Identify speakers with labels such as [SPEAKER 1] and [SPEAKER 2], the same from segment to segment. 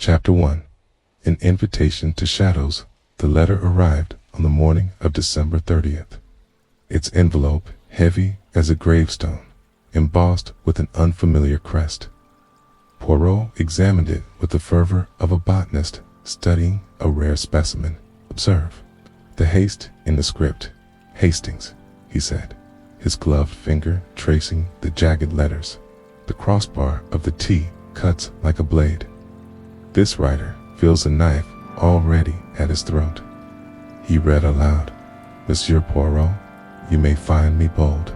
[SPEAKER 1] Chapter 1. An Invitation to Shadows. The letter arrived on the morning of December 30th. Its envelope heavy as a gravestone, embossed with an unfamiliar crest. Poirot examined it with the fervor of a botanist studying a rare specimen. Observe the haste in the script. Hastings, he said, his gloved finger tracing the jagged letters. The crossbar of the T cuts like a blade. This writer feels a knife already at his throat. He read aloud, "Monsieur Poirot, you may find me bold,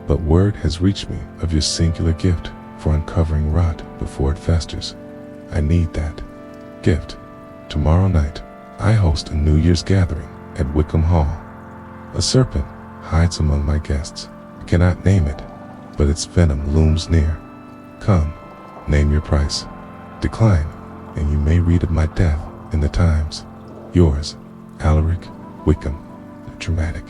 [SPEAKER 1] but word has reached me of your singular gift for uncovering rot before it festers. I need that gift. Tomorrow night, I host a New Year's gathering at Wickham Hall. A serpent hides among my guests. I cannot name it, but its venom looms near. Come, name your price. Decline, and you may read of my death in the Times. Yours, Alaric Wickham, the dramatic."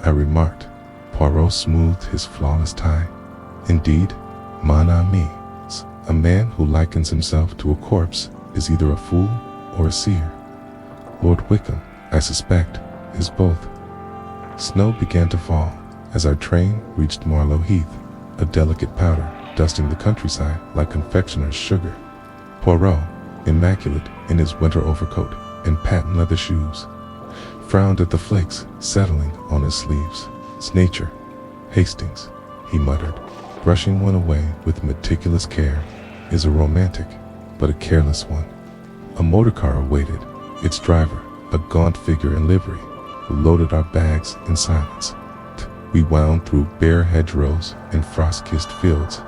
[SPEAKER 1] I remarked. Poirot smoothed his flawless tie. "Indeed, mon ami, a man who likens himself to a corpse is either a fool or a seer. Lord Wickham, I suspect, is both." Snow began to fall as our train reached Marlow Heath, a delicate powder dusting the countryside like confectioner's sugar. Poirot, immaculate in his winter overcoat and patent leather shoes, frowned at the flakes settling on his sleeves. "It's nature, Hastings," he muttered, brushing one away with meticulous care, "is a romantic, but a careless one." A motor car awaited, its driver, a gaunt figure in livery, who loaded our bags in silence. We wound through bare hedgerows and frost-kissed fields,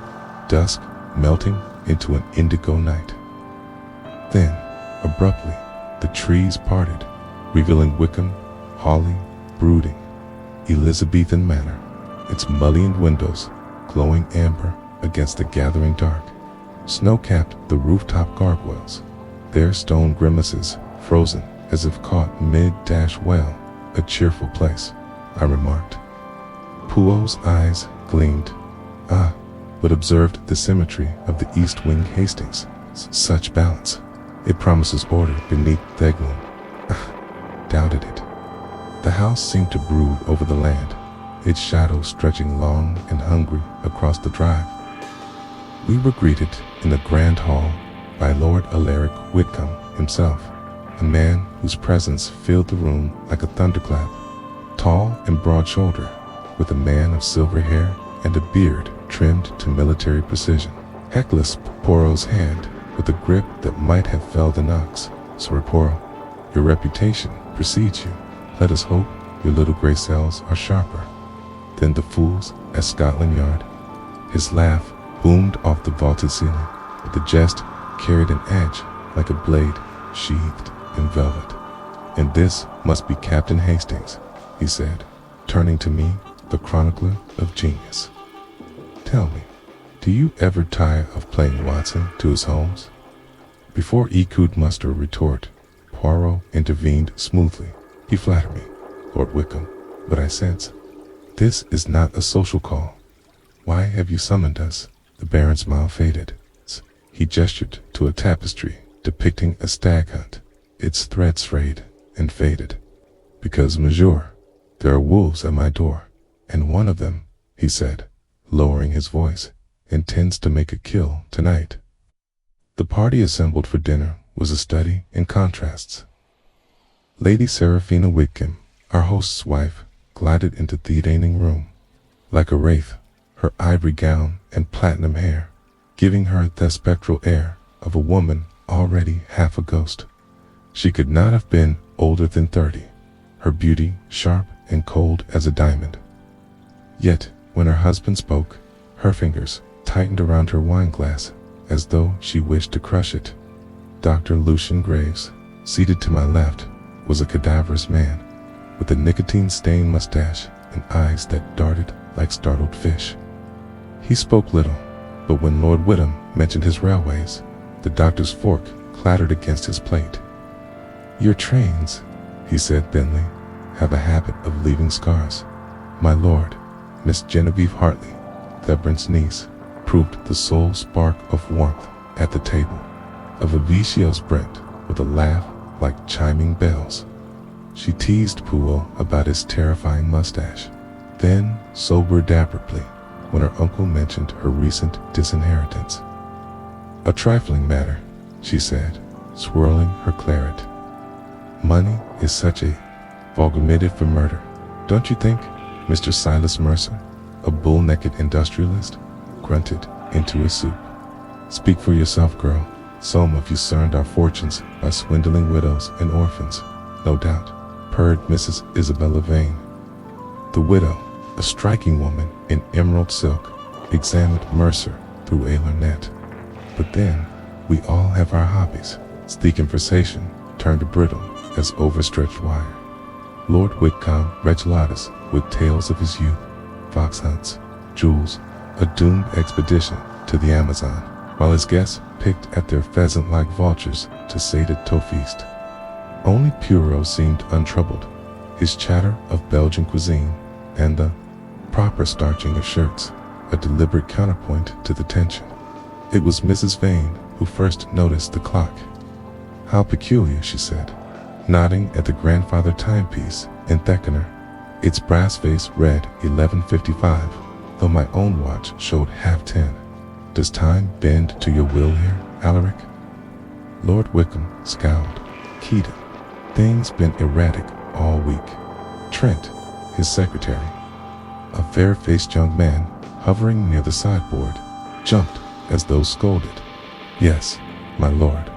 [SPEAKER 1] dusk melting into an indigo night. Then, abruptly, the trees parted, revealing Wickham, Hawley, brooding, Elizabethan manor, its mullioned windows glowing amber against the gathering dark. Snow capped the rooftop gargoyles, their stone grimaces frozen as if caught mid-well. "A cheerful place," I remarked. Poirot's eyes gleamed. "Ah, but observed the symmetry of the east wing Hastings. Such balance. It promises order beneath the gloom." Doubted it. The house seemed to brood over the land, its shadow stretching long and hungry across the drive. We were greeted in the grand hall by Lord Alaric Wickham himself, a man whose presence filled the room like a thunderclap. Tall and broad-shouldered, with a man of silver hair and a beard trimmed to military precision, clasped Poirot's hand with a grip that might have felled an ox. "Sir Poirot, your reputation precedes you. Let us hope your little grey cells are sharper than the fools at Scotland Yard." His laugh boomed off the vaulted ceiling, but the jest carried an edge like a blade sheathed in velvet. "And this must be Captain Hastings," he said, turning to me, the chronicler of genius. "Tell me, do you ever tire of playing Watson to his Holmes?" Before he could muster a retort, Poirot intervened smoothly. "You flatter me, Lord Wickham, but I sense this is not a social call. Why have you summoned us?" The Baron's smile faded. He gestured to a tapestry depicting a stag hunt, its threads frayed and faded. "Because, monsieur, there are wolves at my door, and one of them," he said, lowering his voice, "intends to make a kill tonight." The party assembled for dinner was a study in contrasts. Lady Seraphina Wickham, our host's wife, glided into the dining room like a wraith, her ivory gown and platinum hair giving her the spectral air of a woman already half a ghost. She could not have been older than 30, her beauty sharp and cold as a diamond. Yet, when her husband spoke, her fingers tightened around her wine-glass as though she wished to crush it. Dr. Lucian Graves, seated to my left, was a cadaverous man, with a nicotine-stained mustache and eyes that darted like startled fish. He spoke little, but when Lord Wickham mentioned his railways, the doctor's fork clattered against his plate. "Your trains," he said thinly, "have a habit of leaving scars. My lord, Miss Genevieve Hartley, Thebron's niece, proved the sole spark of warmth at the table. a vivacious Brent with a laugh like chiming bells. She teased Poirot about his terrifying mustache, then sobered dapperly when her uncle mentioned her recent disinheritance. "A trifling matter," she said, swirling her claret. "Money is such a vulgar for murder, don't you think, Mr. Silas Mercer?" A bull-necked industrialist grunted into his soup. "Speak for yourself, girl. Some of you earned our fortunes by swindling widows and orphans, no doubt," purred Mrs. Isabella Vane. The widow, a striking woman in emerald silk, examined Mercer through a lorgnette. "But then, we all have our hobbies." The conversation turned brittle as overstretched wire. Lord Whitcomb Regulatus with tales of his youth, fox hunts, jewels, a doomed expedition to the Amazon, while his guests picked at their pheasant-like vultures to sated to feast. Only Poirot seemed untroubled, his chatter of Belgian cuisine and the proper starching of shirts a deliberate counterpoint to the tension. It was Mrs. Vane who first noticed the clock. "How peculiar," she said, nodding at the grandfather timepiece in Theckener. Its brass face read 11:55, though my own watch showed 10:30. "Does time bend to your will here, Alaric?" Lord Wickham scowled. "Keaton, things been erratic all week." Trent, his secretary, a fair-faced young man hovering near the sideboard, jumped as though scolded. "Yes, my lord.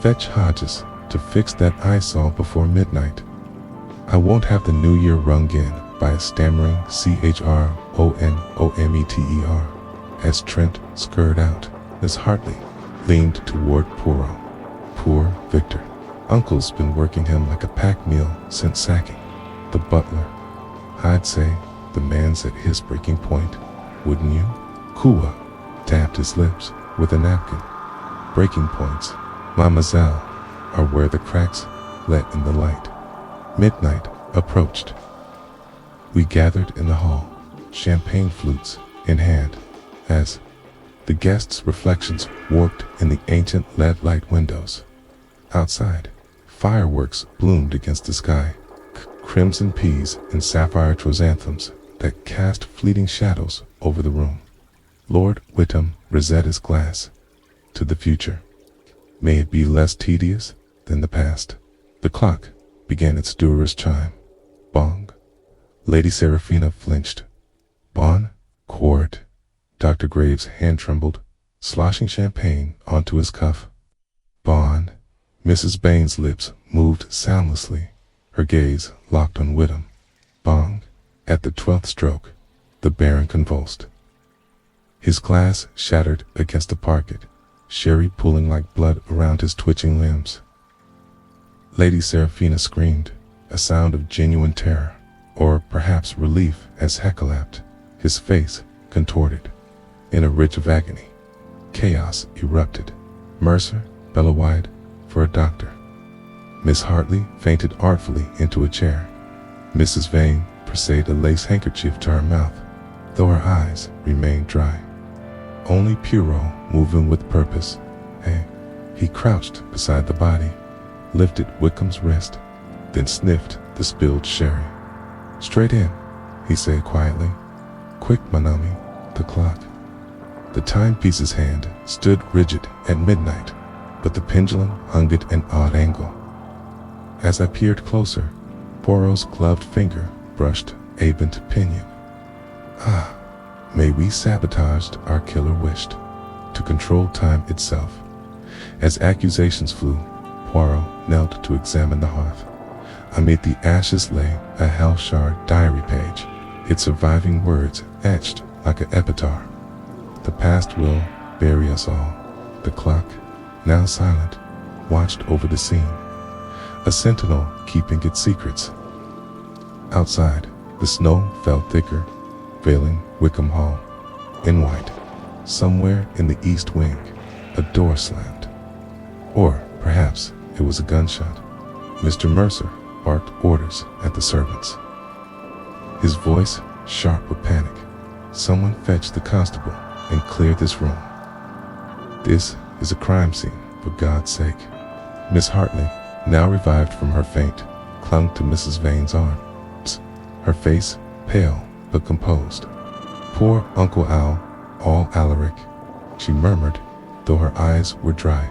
[SPEAKER 1] Fetch Hodges to fix that eyesore before midnight. I won't have the new year rung in by a stammering CHRONOMETER." As Trent scurried out, Miss Hartley leaned toward Poirot. "Poor Victor. Uncle's been working him like a packed mule since sacking. The butler. I'd say the man's at his breaking point, wouldn't you?" Kua tapped his lips with a napkin. "Breaking points, mademoiselle, are where the cracks let in the light." Midnight approached. We gathered in the hall, champagne flutes in hand, as the guests' reflections warped in the ancient lead-light windows. Outside, fireworks bloomed against the sky, crimson peas and sapphire chrysanthemums that cast fleeting shadows over the room. Lord Whitcomb reset his glass. "To the future. May it be less tedious than the past." The clock began its dour's chime. Bong. Lady Seraphina flinched. Bon quart. Dr. Graves' hand trembled, sloshing champagne onto his cuff. Bon. Mrs. Bain's lips moved soundlessly, her gaze locked on Whitcomb. Bong. At the 12th stroke, the Baron convulsed. His glass shattered against the parquet, sherry pooling like blood around his twitching limbs. Lady Seraphina screamed, a sound of genuine terror, or perhaps relief, as Hecalapt, his face contorted. In a ridge of agony, chaos erupted. Mercer bellowed for a doctor. Miss Hartley fainted artfully into a chair. Mrs. Vane pressed a lace handkerchief to her mouth, though her eyes remained dry. Only Poirot, moving with purpose. He crouched beside the body, lifted Wickham's wrist, then sniffed the spilled sherry. "Straight in," he said quietly. "Quick, Manami, the clock." The timepiece's hand stood rigid at midnight, but the pendulum hung at an odd angle. As I peered closer, Poirot's gloved finger brushed a bent pinion. May we sabotaged our killer wished to control time itself. As accusations flew, Poirot knelt to examine the hearth. Amid the ashes lay a Halshard diary page, its surviving words etched like an epitaph. "The past will bury us all." The clock, now silent, watched over the scene, a sentinel keeping its secrets. Outside, the snow fell thicker, veiling Wickham Hall. In white, somewhere in the east wing, a door slammed. Or perhaps it was a gunshot. Mr. Mercer barked orders at the servants, his voice sharp with panic. "Someone fetch the constable and clear this room. This is a crime scene for God's sake." Miss Hartley, now revived from her faint, clung to Mrs. Vane's arms, her face pale but composed. "Poor Uncle Al, all Alaric," she murmured, though her eyes were dry.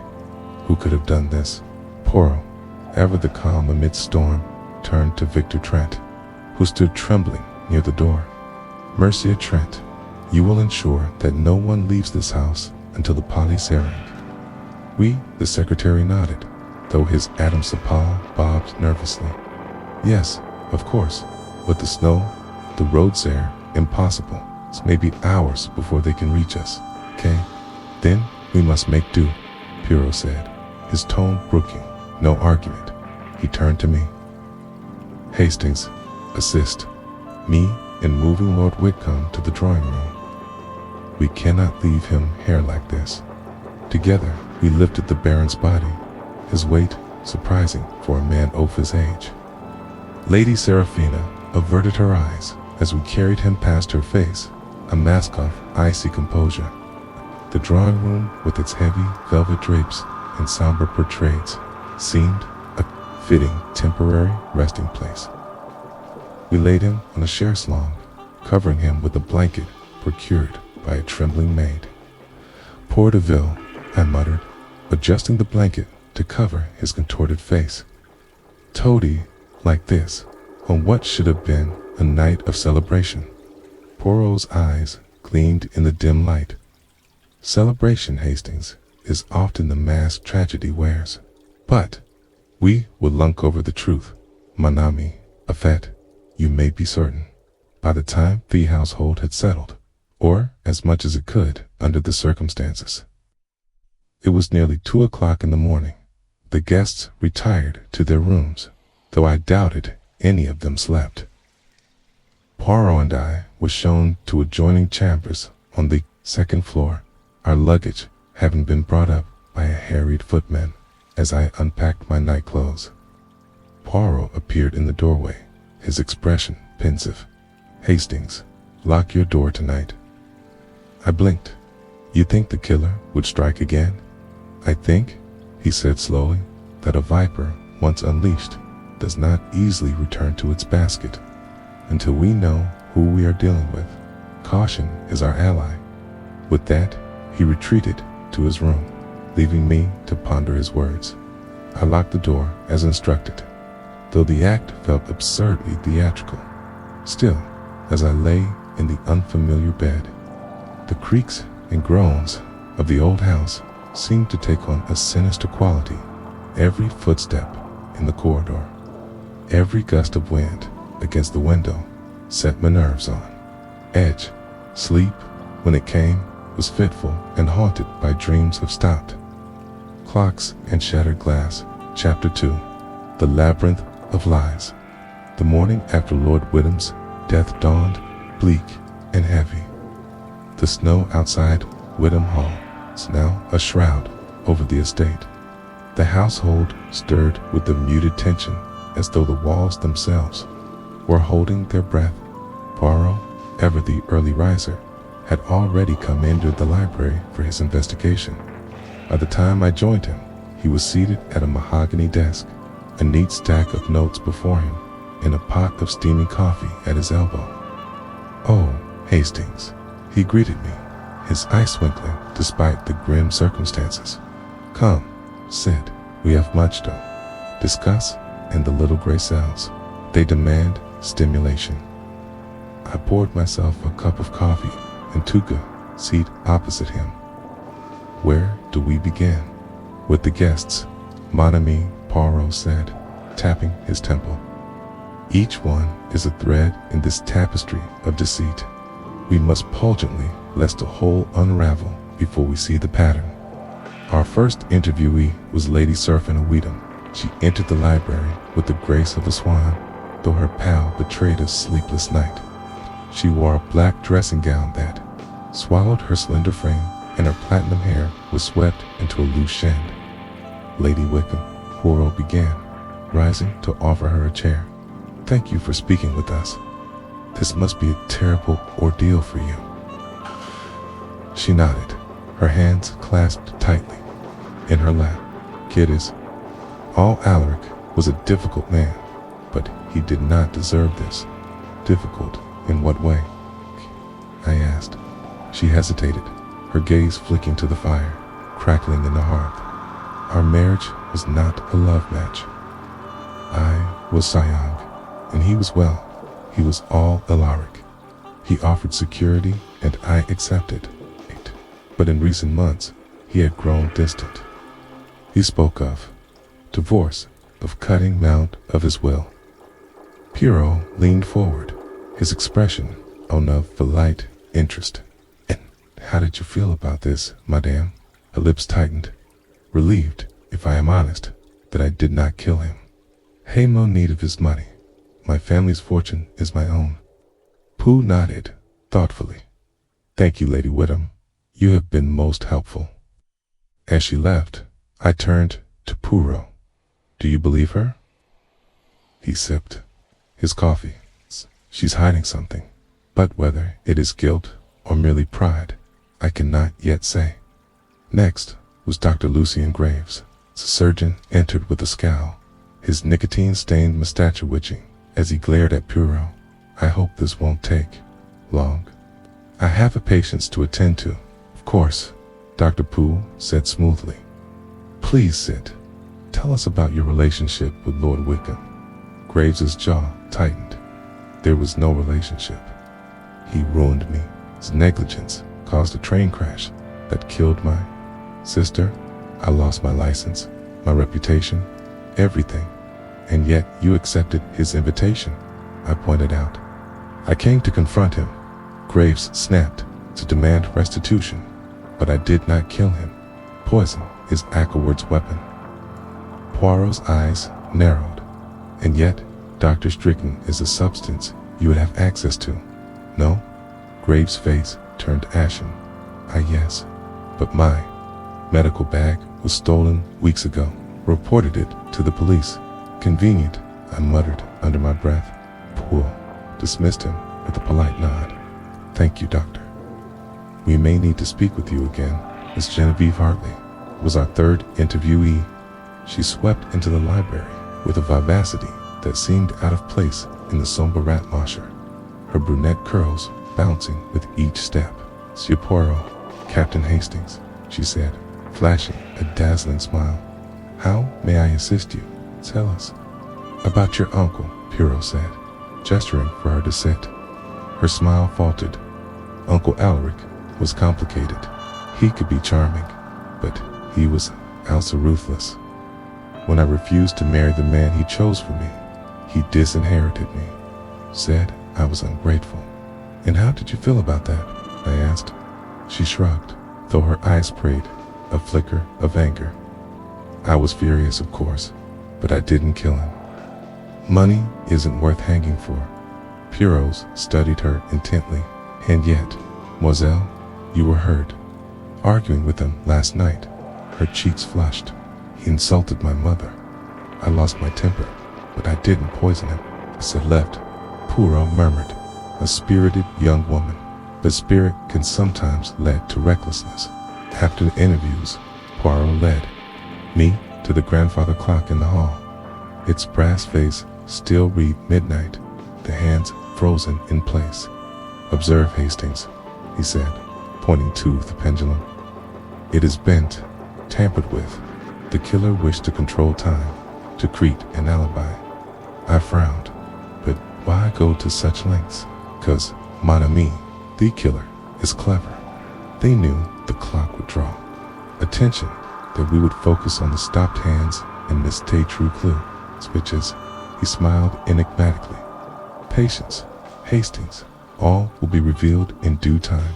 [SPEAKER 1] "Who could have done this?" Poirot, ever the calm amidst storm, turned to Victor Trent, who stood trembling near the door. "Mercia Trent, you will ensure that no one leaves this house until the police hearing." "Oui," the secretary nodded, though his Adam Sapal bobbed nervously. "Yes, of course, but the snow, the roads there, impossible. It may be hours before they can reach us, okay? Then we must make do," Poirot said, his tone brooking no argument. He turned to me. "Hastings, assist me in moving Lord Whitcomb to the drawing room. We cannot leave him here like this." Together we lifted the Baron's body, his weight surprising for a man of his age. Lady Seraphina averted her eyes as we carried him past her face, a mask of icy composure. The drawing room, with its heavy velvet drapes and somber portraits, seemed a fitting temporary resting place. We laid him on a chaise-longue, covering him with a blanket procured by a trembling maid. "Poor Deville," I muttered, adjusting the blanket to cover his contorted face. "Toady, like this, on what should have been a night of celebration." Poirot's eyes gleamed in the dim light. "Celebration, Hastings, is often the mask tragedy wears. But we will lunk over the truth, mon ami, a fait, you may be certain, by the time the household had settled, or as much as it could under the circumstances." It was nearly 2 o'clock in the morning. The guests retired to their rooms, though I doubted any of them slept. Poirot and I were shown to adjoining chambers on the second floor, our luggage having been brought up by a harried footman as I unpacked my night clothes. Poirot appeared in the doorway, his expression pensive. "Hastings, lock your door tonight." I blinked. "You think the killer would strike again?" "I think," he said slowly, "that a viper, once unleashed, does not easily return to its basket until we know who we are dealing with. Caution is our ally." With that, he retreated to his room, leaving me to ponder his words. I locked the door as instructed, though the act felt absurdly theatrical. Still, as I lay in the unfamiliar bed, the creaks and groans of the old house seemed to take on a sinister quality. Every footstep in the corridor, every gust of wind against the window set my nerves on edge. Sleep, when it came, was fitful and haunted by dreams of stout clocks and shattered glass. Chapter 2. The Labyrinth of Lies. The morning after Lord Whitcomb's death dawned bleak and heavy. The snow outside Whitcomb Hall is now a shroud over the estate. The household stirred with a muted tension, as though the walls themselves were holding their breath. Poirot, ever the early riser, had already come into the library for his investigation. By the time I joined him, he was seated at a mahogany desk, a neat stack of notes before him, and a pot of steaming coffee at his elbow. "Oh, Hastings," he greeted me, his eyes twinkling despite the grim circumstances. "Come, sit. We have much to discuss in the little gray cells. They demand stimulation." I poured myself a cup of coffee and took a seat opposite him. "Where do we begin?" "With the guests, mon ami," Poirot said, tapping his temple. "Each one is a thread in this tapestry of deceit. We must pungently lest the whole unravel before we see the pattern." Our first interviewee was Lady Seraphina Whitcomb. She entered the library with the grace of a swan, though her pallor betrayed a sleepless night. She wore a black dressing gown that swallowed her slender frame, and her platinum hair was swept into a loose shand. "Lady Whitcomb," Poirot began, rising to offer her a chair. "Thank you for speaking with us. This must be a terrible ordeal for you." She nodded, her hands clasped tightly in her lap. Kiddies. All Alaric was a difficult man, but he did not deserve this. Difficult in what way? I asked. She hesitated, her gaze flicking to the fire, crackling in the hearth. Our marriage was not a love match. I was Sayang, and he was well. He was all Alaric. He offered security, and I accepted. But in recent months, he had grown distant. He spoke of divorce, of cutting Mount of his will. Poirot leaned forward, his expression one of polite interest. And how did you feel about this, madame? Her lips tightened, relieved, if I am honest, that I did not kill him. Hay no need of his money. My family's fortune is my own. Pooh nodded, thoughtfully. Thank you, Lady Whittam. You have been most helpful. As she left, I turned to Poirot. Do you believe her? He sipped his coffee. She's hiding something, but whether it is guilt or merely pride, I cannot yet say. Next was Dr. Lucien Graves. The surgeon entered with a scowl, his nicotine-stained mustache twitching as he glared at Poirot. I hope this won't take long. I have a patient to attend to. Of course, Dr. Poole said smoothly. Please sit. Tell us about your relationship with Lord Wickham. Graves's jaw tightened. There was no relationship. He ruined me. His negligence caused a train crash that killed my sister. I lost my license, my reputation, everything. And yet you accepted his invitation, I pointed out. I came to confront him. Graves snapped, to demand restitution, but I did not kill him. Poison is Ackleworth's weapon. Poirot's eyes narrowed. And yet, Dr. Strickland is a substance you would have access to. No? Graves' face turned ashen. Yes, but my medical bag was stolen weeks ago. Reported it to the police. Convenient, I muttered under my breath. Poole dismissed him with a polite nod. Thank you, doctor. We may need to speak with you again. Miss Genevieve Hartley was our third interviewee. She swept into the library with a vivacity that seemed out of place in the somber Ratmosher, her brunette curls bouncing with each step. Monsieur Poirot, Captain Hastings, she said, flashing a dazzling smile. How may I assist you? Tell us. About your uncle, Poirot said, gesturing for her to sit. Her smile faltered. Uncle Alaric was complicated. He could be charming, but he was also ruthless. When I refused to marry the man he chose for me, he disinherited me, said I was ungrateful. And how did you feel about that? I asked. She shrugged, though her eyes sprayed a flicker of anger. I was furious, of course, but I didn't kill him. Money isn't worth hanging for. Poirot studied her intently. And yet, Mademoiselle, you were hurt. Arguing with him last night. Her cheeks flushed. He insulted my mother. I lost my temper, but I didn't poison him. Said left. Poirot murmured. A spirited young woman. But spirit can sometimes lead to recklessness. After the interviews, Poirot led me to the grandfather clock in the hall. Its brass face still read midnight, the hands frozen in place. Observe, Hastings, he said, pointing to the pendulum. It is bent, tampered with. The killer wished to control time, to create an alibi. I frowned, but why go to such lengths? 'Cause, mon ami, the killer is clever. They knew the clock would draw attention, that we would focus on the stopped hands and miss a true clue. Switches, he smiled enigmatically. Patience, Hastings, all will be revealed in due time.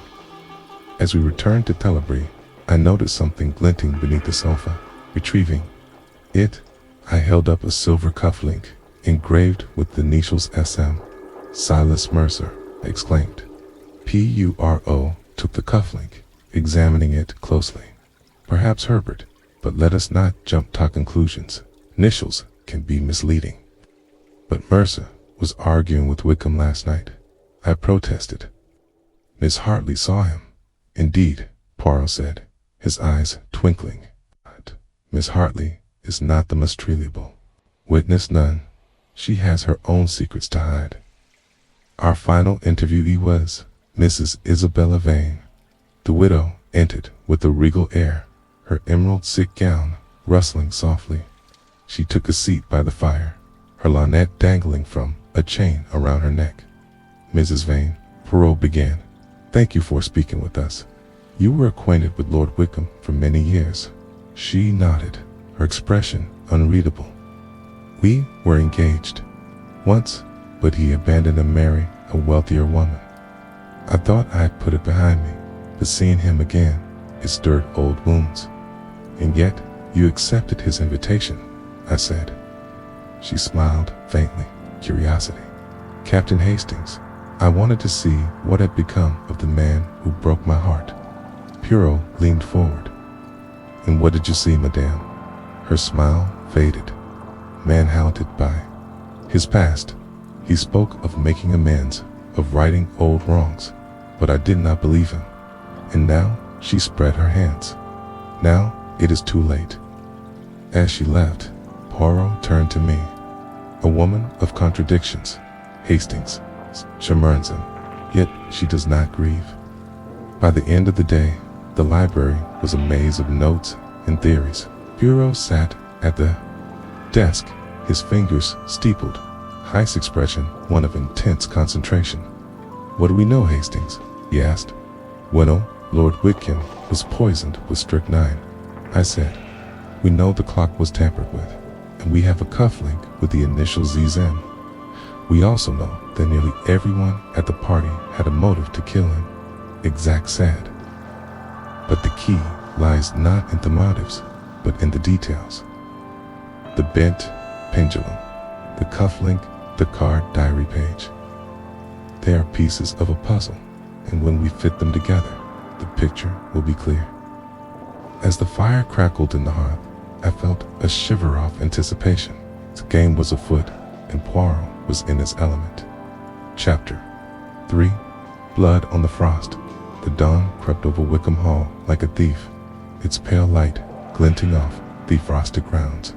[SPEAKER 1] As we returned to Telebry, I noticed something glinting beneath the sofa. Retrieving it, I held up a silver cufflink engraved with the initials SM. Silas Mercer, I exclaimed. Poirot took the cufflink, examining it closely. Perhaps Herbert, but let us not jump to conclusions. Initials can be misleading. But Mercer was arguing with Wickham last night. I protested. Miss Hartley saw him. Indeed, Poirot said, his eyes twinkling. Miss Hartley is not the most treatable. Witness none. She has her own secrets to hide. Our final interviewee was Mrs. Isabella Vane. The widow entered with a regal air, her emerald silk gown rustling softly. She took a seat by the fire, her lorgnette dangling from a chain around her neck. Mrs. Vane, Poirot began, "Thank you for speaking with us. You were acquainted with Lord Wickham for many years." She nodded, her expression unreadable. "We were engaged once, but he abandoned to marry a wealthier woman. I thought I had put it behind me, but seeing him again, it stirred old wounds. And yet, you accepted his invitation," I said. She smiled faintly, curiosity. "Captain Hastings, I wanted to see what had become of the man who broke my heart." Poirot leaned forward. "And what did you see, madame?" Her smile faded. "Man-haunted by his past. He spoke of making amends, of righting old wrongs, but I did not believe him. And now," she spread her hands, "now it is too late." As she left, Poirot turned to me. "A woman of contradictions, Hastings," she murmurs him, "yet she does not grieve." By the end of the day, the library was a maze of notes and theories. Poirot sat at the desk, his fingers steepled, his expression one of intense concentration. "What do we know, Hastings?" he asked. "Well, Lord Wickham was poisoned with strychnine," I said. "We know the clock was tampered with, and we have a cufflink with the initial ZN. We also know that nearly everyone at the party had a motive to kill him. Exact said. But the key lies not in the motives, but in the details. The bent pendulum, the cufflink, the card diary page. They are pieces of a puzzle, and when we fit them together, the picture will be clear." As the fire crackled in the hearth, I felt a shiver of anticipation. The game was afoot, and Poirot was in his element. Chapter 3. Blood on the Frost. The dawn crept over Wickham Hall like a thief, its pale light glinting off the frosted grounds.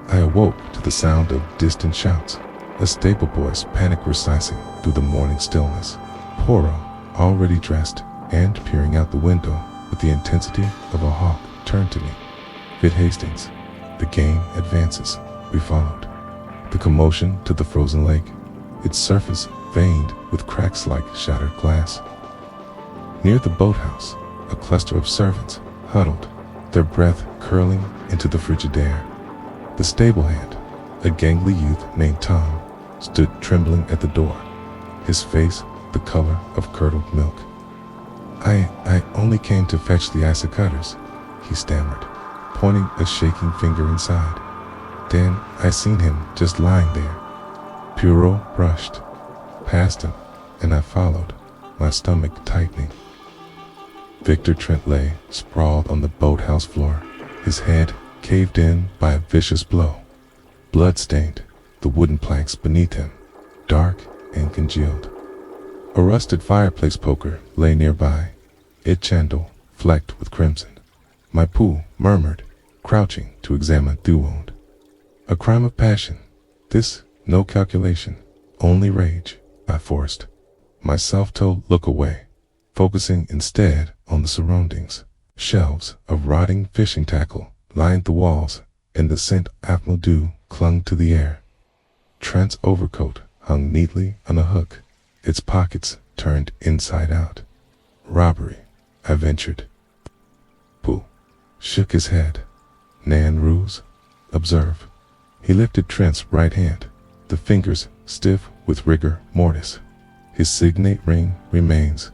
[SPEAKER 1] I awoke to the sound of distant shouts, a stable boy's panic reciting through the morning stillness. Poirot, already dressed and peering out the window with the intensity of a hawk, turned to me. "Fit Hastings, the game advances." We followed. The commotion to the frozen lake, its surface veined with cracks like shattered glass. Near the boathouse, a cluster of servants huddled, their breath curling into the frigid air. The stable hand, a gangly youth named Tom, stood trembling at the door, his face the color of curdled milk. I only came to fetch the ice cutters," he stammered, pointing a shaking finger inside. "Then I seen him just lying there." Poirot brushed past him, and I followed, my stomach tightening. Victor Trent lay sprawled on the boathouse floor, his head caved in by a vicious blow. Blood-stained, the wooden planks beneath him, dark and congealed. A rusted fireplace poker lay nearby, its chandle flecked with crimson. My poo murmured, crouching to examine the wound. A crime of passion, this, no calculation, only rage, I forced myself to look away, focusing instead on the surroundings. Shelves of rotting fishing tackle lined the walls, and the scent of mildew clung to the air. Trent's overcoat hung neatly on a hook, its pockets turned inside out. "Robbery," I ventured. Pooh shook his head. "Nan ruse. Observe." He lifted Trent's right hand, the fingers stiff with rigor mortis. His signet ring remains.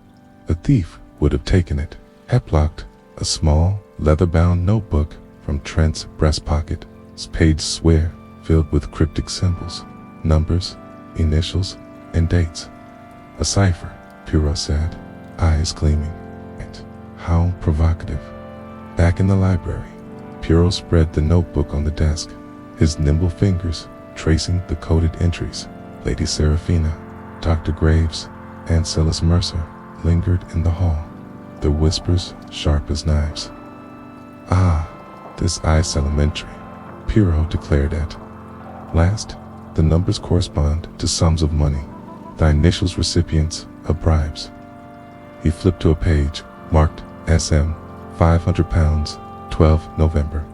[SPEAKER 1] A thief would have taken it. Heplocked, a small, leather-bound notebook from Trent's breast pocket, its pages square, filled with cryptic symbols, numbers, initials, and dates. "A cipher," Poirot said, eyes gleaming. How provocative. Back in the library, Poirot spread the notebook on the desk, his nimble fingers tracing the coded entries. Lady Seraphina, Dr. Graves, and Silas Mercer lingered in the hall, their whispers sharp as knives. "Ah, this ice elementary," Poirot declared at last. The numbers correspond to sums of money, thy initials recipients of bribes. He flipped to a page marked SM, £500, 12 November,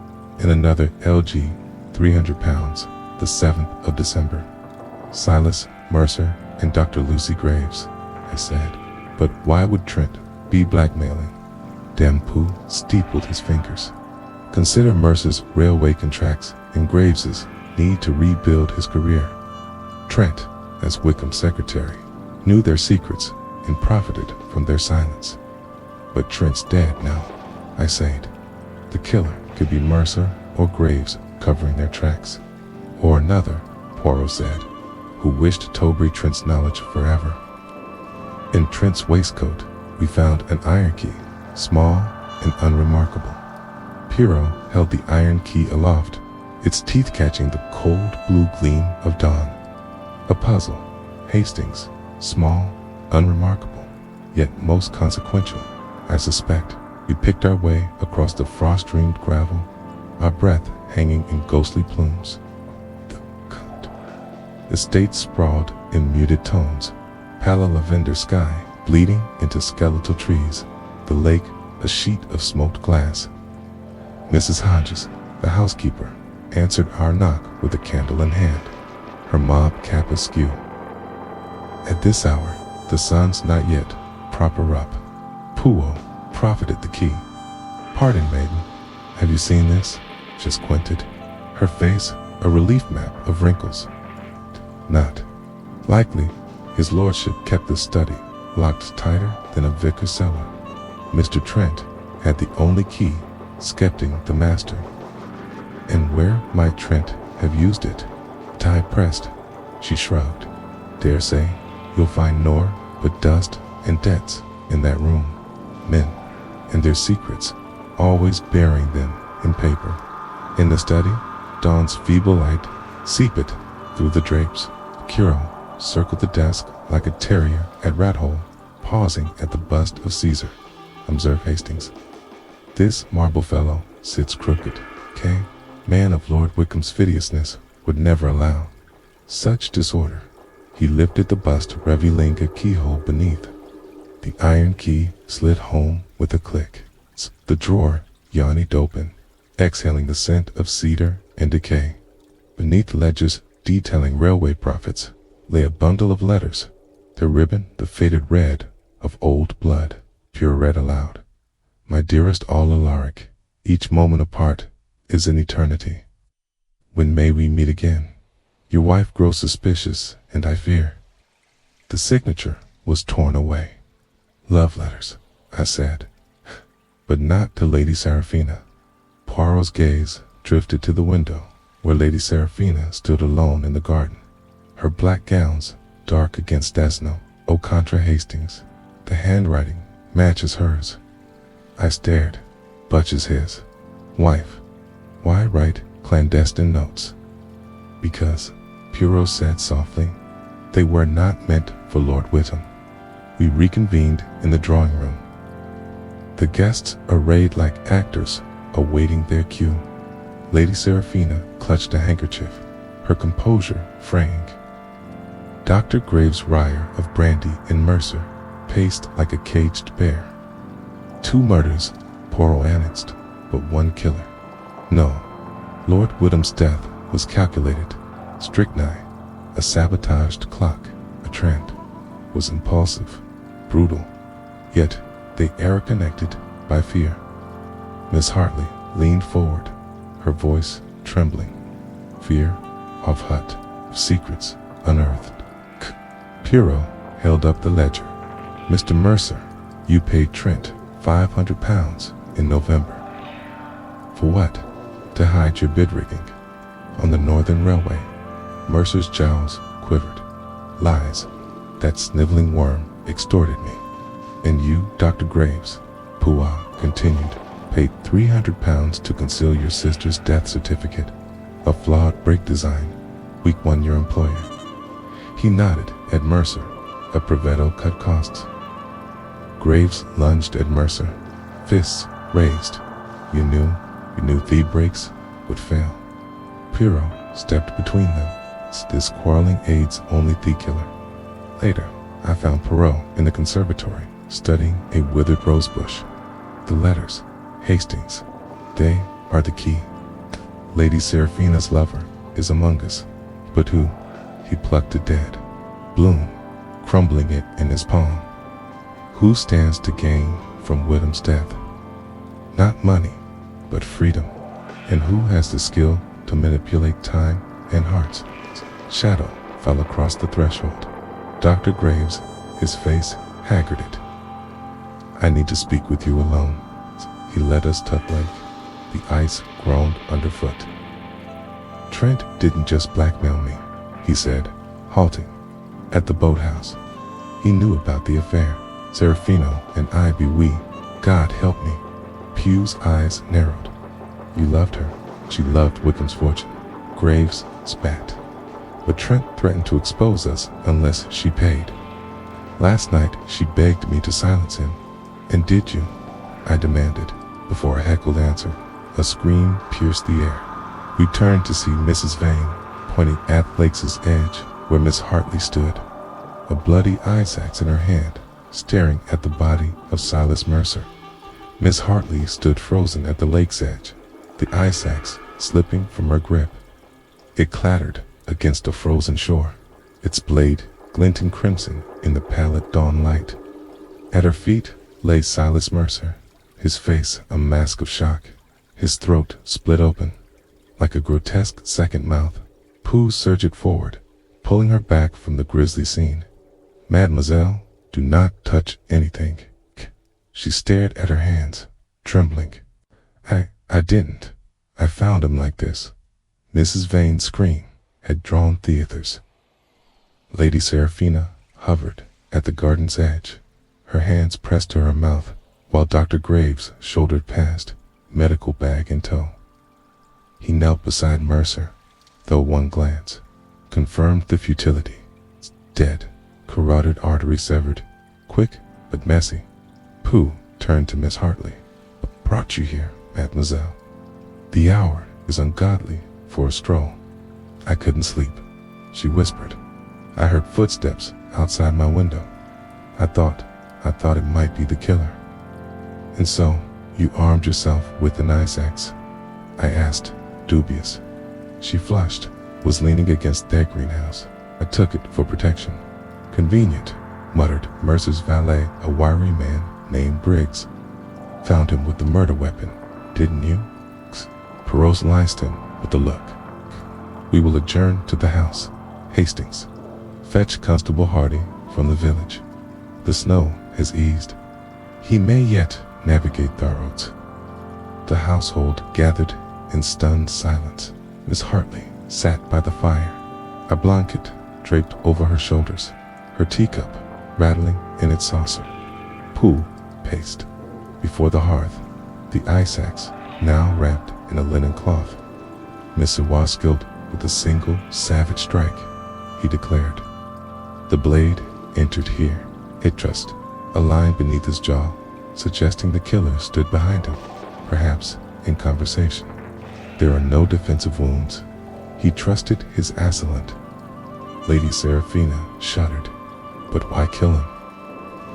[SPEAKER 1] and another LG, £300, the 7th of December. Silas Mercer and Dr. Lucy Graves, I said. But why would Trent be blackmailing? Dampu steepled his fingers. Consider Mercer's railway contracts and Graves's need to rebuild his career. Trent, as Wickham's secretary, knew their secrets and profited from their silence. But Trent's dead now, I said. The killer could be Mercer or Graves covering their tracks. Or another, Poirot said, who wished to Toby Trent's knowledge forever. In Trent's waistcoat, we found an iron key, small and unremarkable. Poirot held the iron key aloft, its teeth catching the cold blue gleam of dawn. A puzzle, Hastings, small, unremarkable, yet most consequential. I suspect we picked our way across the frost-ringed gravel, our breath hanging in ghostly plumes. The cunt. The state sprawled in muted tones, pale lavender sky bleeding into skeletal trees, the lake a sheet of smoked glass. Mrs. Hodges, the housekeeper, answered our knock with a candle in hand, her mob cap askew. At this hour, the sun's not yet proper up. Poirot profited the key. Pardon, maiden, have you seen this? She squinted, her face a relief map of wrinkles. Not likely. His lordship kept the study locked tighter than a vicar's cellar. Mr. Trent had the only key, skepting the master. And where might Trent have used it? Tie pressed, she shrugged. Dare say you'll find nor but dust and debts in that room. Men and their secrets, always burying them in paper. In the study, dawn's feeble light seeped through the drapes. Poirot circled the desk like a terrier at rat hole, pausing at the bust of Caesar. Observed Hastings. This marble fellow sits crooked. Man of Lord Wickham's fidiousness would never allow such disorder. He lifted the bust, revealing a keyhole beneath. The iron key slid home with a click. The drawer yawned open, exhaling the scent of cedar and decay. Beneath ledgers detailing railway profits lay a bundle of letters, the ribbon the faded red of old blood. Poirot read aloud. My dearest all Alaric, each moment apart is an eternity. When may we meet again? Your wife grows suspicious, and I fear. The signature was torn away. Love letters, I said, but not to Lady Seraphina. Poirot's gaze drifted to the window, where Lady Seraphina stood alone in the garden, her black gowns dark against Desno. O contra Hastings, the handwriting matches hers. I stared. Butch's his. Wife, why write clandestine notes? Because, Poirot said softly, they were not meant for Lord Witham. We reconvened in the drawing room. The guests arrayed like actors awaiting their cue. Lady Seraphina clutched a handkerchief, her composure fraying. Dr. Graves' Ryer of Brandy and Mercer paced like a caged bear. 2 murders, Poirot announced, but 1 killer. No, Lord Witham's death was calculated. Strychnine, a sabotaged clock, a trend, was impulsive, brutal, yet they are connected by fear. Miss Hartley leaned forward, her voice trembling. Fear of Hut, of secrets unearthed. Poirot held up the ledger. Mr. Mercer, you paid Trent £500 in November. For what? To hide your bid rigging. On the Northern Railway. Mercer's jowls quivered. Lies. That sniveling worm extorted me. And you, Dr. Graves, Poirot continued, paid £300 to conceal your sister's death certificate. A flawed brake design. Weak one your employer. He nodded at Mercer. A Prevetto cut costs. Graves lunged at Mercer, fists raised. You knew the brakes would fail. Poirot stepped between them. This quarreling aids only the killer. Later, I found Poirot in the conservatory, studying a withered rosebush. The letters, Hastings, they are the key. Lady Seraphina's lover is among us, but who? He plucked a dead bloom, crumbling it in his palm. Who stands to gain from Whittam's death? Not money, but freedom. And who has the skill to manipulate time and hearts? Shadow fell across the threshold. Dr. Graves, his face haggarded. I need to speak with you alone. He led us to the lake. The ice groaned underfoot. Trent didn't just blackmail me, he said, halting at the boathouse. He knew about the affair. Serafino and I be we. God help me. Pugh's eyes narrowed. You loved her. She loved Wickham's fortune. Graves spat. But Trent threatened to expose us unless she paid. Last night she begged me to silence him. And did you? I demanded, before a heckled answer. A scream pierced the air. We turned to see Mrs. Vane, pointing at Lake's edge, where Miss Hartley stood, a bloody ice axe in her hand, staring at the body of Silas Mercer. Miss Hartley stood frozen at the lake's edge, the ice axe slipping from her grip. It clattered against the frozen shore, its blade glinting crimson in the pallid dawn light. At her feet lay Silas Mercer, his face a mask of shock, his throat split open. Like a grotesque second mouth, Pooh surged forward, pulling her back from the grisly scene. Mademoiselle, do not touch anything. She stared at her hands, trembling. I didn't. I found him like this. Mrs. Vane's scream had drawn theaters. Lady Seraphina hovered at the garden's edge, her hands pressed to her mouth, while Dr. Graves shouldered past, medical bag in tow. He knelt beside Mercer, though one glance confirmed the futility. Dead, carotid artery severed, quick but messy. Pooh turned to Miss Hartley. What brought you here, mademoiselle? The hour is ungodly for a stroll. I couldn't sleep, she whispered. I heard footsteps outside my window. I thought it might be the killer. And so, you armed yourself with an ice axe? I asked, dubious. She flushed, was leaning against their greenhouse. I took it for protection. Convenient, muttered Mercer's valet, a wiry man named Briggs. Found him with the murder weapon, didn't you? Poirot sliced him with a look. We will adjourn to the house. Hastings, fetch Constable Hardy from the village. The snow has eased. He may yet navigate the roads. The household gathered in stunned silence. Miss Hartley sat by the fire, a blanket draped over her shoulders, her teacup rattling in its saucer. Pooh paced before the hearth, the ice axe now wrapped in a linen cloth. Mr. was skilled with a single savage strike, he declared. The blade entered here, it thrust a line beneath his jaw, suggesting the killer stood behind him, perhaps in conversation. There are no defensive wounds. He trusted his assailant. Lady Seraphina shuddered. But why kill him?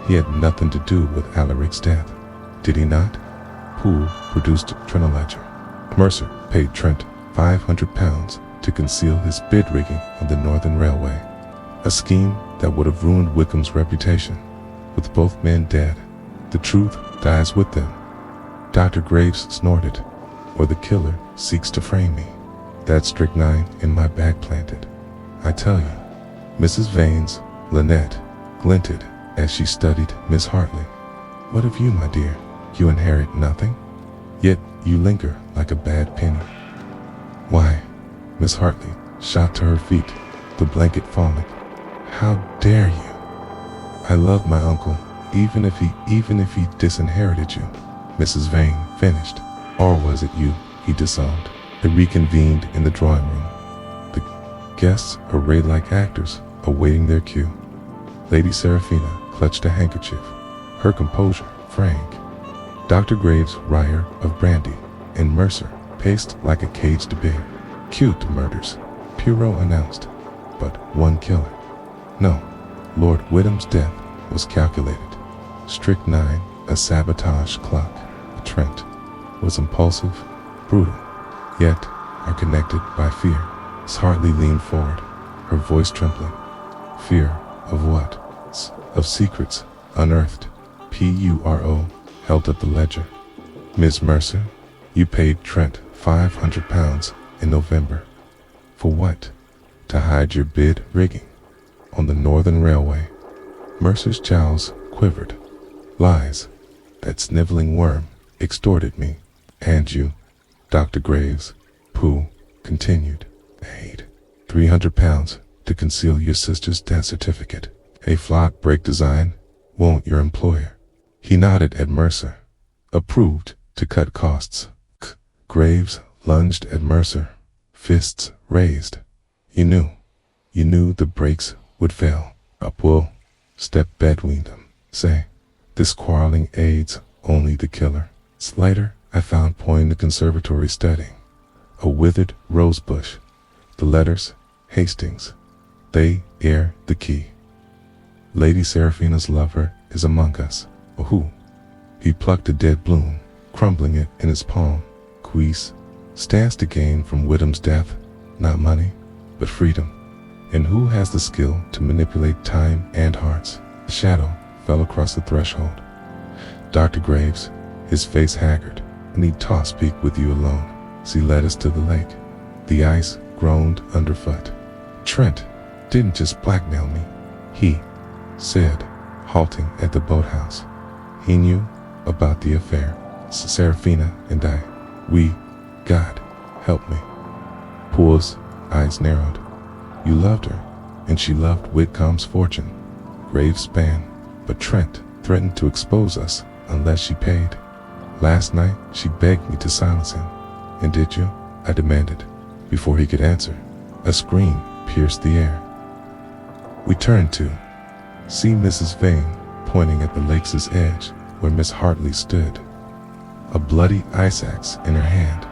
[SPEAKER 1] He had nothing to do with Alaric's death, did he not? Pooh produced a ledger. Mercer paid Trent £500 to conceal his bid rigging on the Northern Railway, a scheme that would have ruined Wickham's reputation. With both men dead, the truth dies with them. Dr. Graves snorted. Or the killer seeks to frame me. That strychnine in my bag planted. I tell you, Mrs. Vane's lorgnette glinted as she studied Miss Hartley. What of you, my dear? You inherit nothing, yet you linger like a bad penny. Why, Miss Hartley shot to her feet, the blanket falling. How dare you? I love my uncle, even if he disinherited you, Mrs. Vane finished. Or was it you he disowned? They reconvened in the drawing room. The guests arrayed like actors, awaiting their cue. Lady Seraphina clutched a handkerchief, her composure frank. Dr. Graves' wryer of brandy, and Mercer paced like a caged bear. Cute the murders, Poirot announced, but one killer. No, Lord Wyndham's death was calculated. Strychnine, a sabotage clock. Trent was impulsive, brutal, yet are connected by fear. Miss Hartley leaned forward, her voice trembling. Fear of what? Of secrets unearthed. Poirot held up the ledger. Miss Mercer, you paid Trent £500 in November. For what? To hide your bid rigging on the Northern Railway. Mercer's jowls quivered. Lies. That sniveling worm extorted me. And you, Dr. Graves, Pooh continued. Paid £300 to conceal your sister's death certificate. A flawed break design, won't your employer? He nodded at Mercer. Approved to cut costs. Graves lunged at Mercer, fists raised. You knew the brakes would fail. Upwill, step between them. Say, this quarreling aids only the killer. Slider I found pointing the conservatory studying. A withered rose bush. The letters, Hastings. They air the key. Lady Seraphina's lover is among us. Who? He plucked a dead bloom, crumbling it in his palm. Quis stands to gain from Wyndham's death, not money, but freedom. And who has the skill to manipulate time and hearts? A shadow fell across the threshold. Dr. Graves, his face haggard. I need to speak with you alone. She led us to the lake. The ice groaned underfoot. Trent didn't just blackmail me. He said, halting at the boathouse. He knew about the affair. Seraphina and I, God, help me. Poole's eyes narrowed. You loved her, and she loved Whitcomb's fortune. Graves span, but Trent threatened to expose us unless she paid. Last night, she begged me to silence him. And did you? I demanded. Before he could answer, a scream pierced the air. We turned to see Mrs. Vane pointing at the lake's edge where Miss Hartley stood, a bloody ice axe in her hand,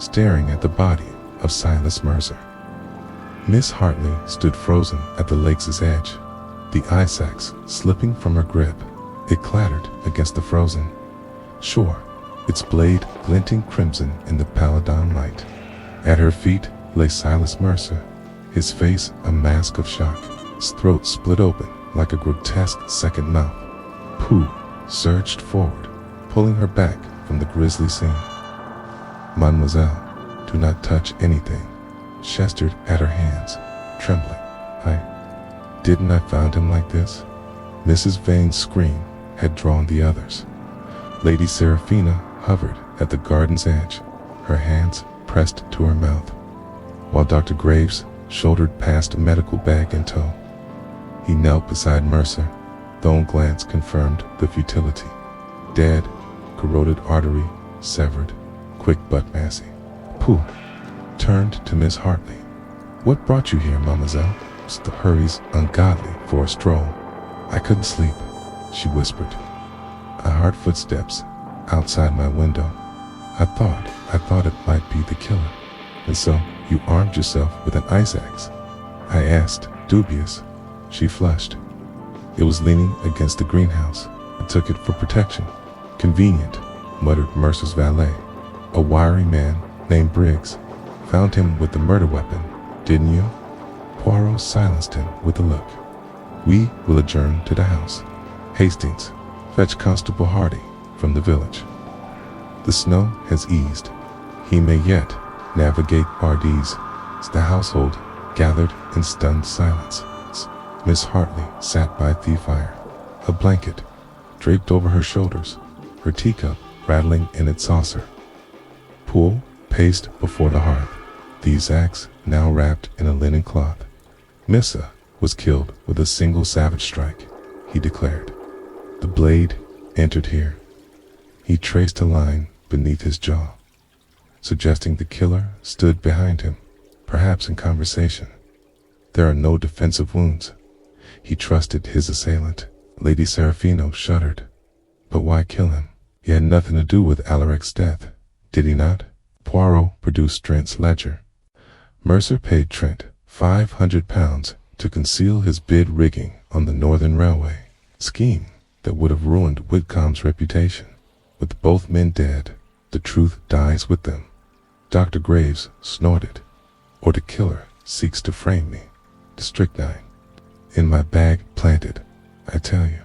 [SPEAKER 1] staring at the body of Silas Mercer. Miss Hartley stood frozen at the lake's edge, the ice axe slipping from her grip. It clattered against the frozen shore, its blade glinting crimson in the pallidon light. At her feet lay Silas Mercer, his face a mask of shock, his throat split open like a grotesque second mouth. Pooh surged forward, pulling her back from the grisly scene. Mademoiselle, do not touch anything. Gestured at her hands, trembling. Didn't I found him like this? Mrs. Vane's scream had drawn the others. Lady Seraphina hovered at the garden's edge, her hands pressed to her mouth, while Dr. Graves shouldered past a medical bag in tow. He knelt beside Mercer. The own glance confirmed the futility. Dead, corroded artery, severed, quick butt massy. Pooh turned to Miss Hartley. What brought you here, mademoiselle? The hurry's ungodly for a stroll. I couldn't sleep, she whispered. I heard footsteps outside my window. I thought it might be the killer. And so you armed yourself with an ice axe? I asked, dubious. She flushed. It was leaning against the greenhouse. I took it for protection. Convenient, muttered Mercer's valet. A wiry man named Briggs. Found him with the murder weapon, didn't you? Poirot silenced him with a look. We will adjourn to the house. Hastings, fetch Constable Hardy from the village. The snow has eased. He may yet navigate Bardez. The household gathered in stunned silence. Miss Hartley sat by the fire, a blanket draped over her shoulders, her teacup rattling in its saucer. Poole paced before the hearth, these axe now wrapped in a linen cloth. Missa was killed with a single savage strike, he declared. The blade entered here. He traced a line beneath his jaw, suggesting the killer stood behind him, perhaps in conversation. There are no defensive wounds. He trusted his assailant. Lady Seraphina shuddered. But why kill him? He had nothing to do with Alaric's death, did he not? Poirot produced Trent's ledger. Mercer paid Trent £500 to conceal his bid rigging on the Northern Railway, scheme that would have ruined Whitcomb's reputation. With both men dead, the truth dies with them. Dr. Graves snorted. Or the killer seeks to frame me. The strychnine. In my bag planted, I tell you.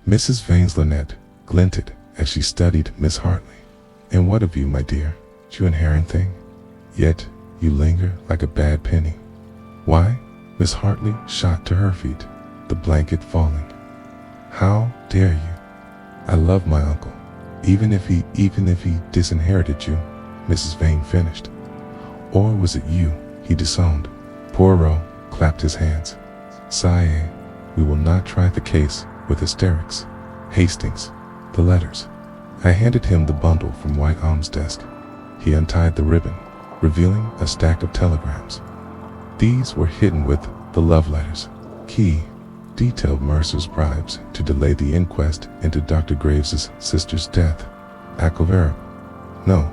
[SPEAKER 1] Mrs. Vane's lorgnette glinted as she studied Miss Hartley. And what of you, my dear? You inherent thing? Yet you linger like a bad penny. Why? Miss Hartley shot to her feet, the blanket falling. How dare you? I love my uncle, even if he disinherited you, Mrs. Vane finished. Or was it you he disowned? Poirot clapped his hands. Sire, we will not try the case with hysterics. Hastings, the letters. I handed him the bundle from Whitcomb's desk. He untied the ribbon, revealing a stack of telegrams. These were hidden with the love letters. Key detailed Mercer's bribes to delay the inquest into Dr. Graves's sister's death. Acovera. No.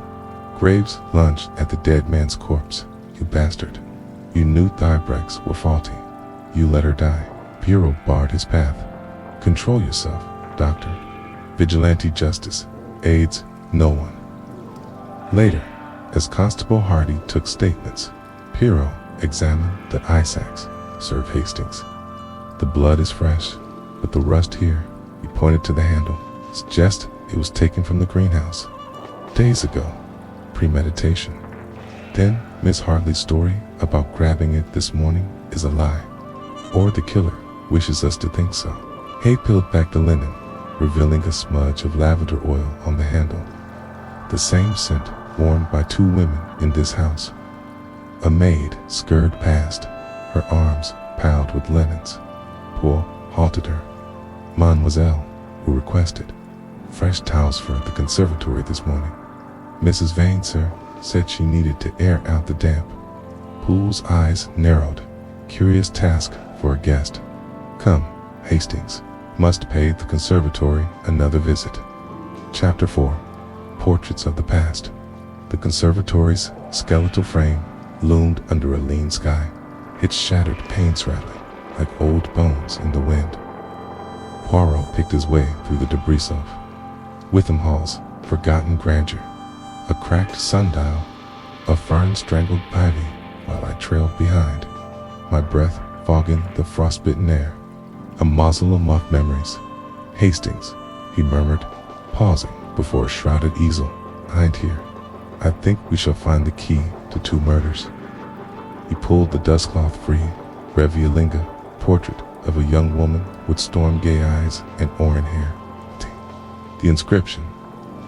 [SPEAKER 1] Graves lunged at the dead man's corpse. You bastard. You knew thigh brakes were faulty. You let her die. Poirot barred his path. Control yourself, Doctor. Vigilante justice aids no one. Later, as Constable Hardy took statements, Poirot examined the eye sacks, served Hastings. The blood is fresh, but the rust here, he pointed to the handle, suggests it was taken from the greenhouse. Days ago. Premeditation. Then Miss Hartley's story about grabbing it this morning is a lie. Or the killer wishes us to think so. Hay peeled back the linen, revealing a smudge of lavender oil on the handle. The same scent worn by two women in this house. A maid scurried past, her arms piled with linens. Poor halted her. Mademoiselle, who requested fresh towels for the conservatory this morning. Mrs. Vane, sir, said she needed to air out the damp. Poole's eyes narrowed. Curious task for a guest. Come, Hastings. Must pay the conservatory another visit. Chapter 4. Portraits of the Past. The conservatory's skeletal frame loomed under a lean sky, its shattered panes rattling like old bones in the wind. Poirot picked his way through the debris of Witham Hall's forgotten grandeur. A cracked sundial, a fern-strangled ivy, while I trailed behind, my breath fogging the frostbitten air. A mausoleum of memories. Hastings, he murmured, pausing before a shrouded easel. Behind here, I think we shall find the key to 2 murders. He pulled the dustcloth free. Revialinga, portrait of a young woman with storm-gay eyes and orange hair. The inscription,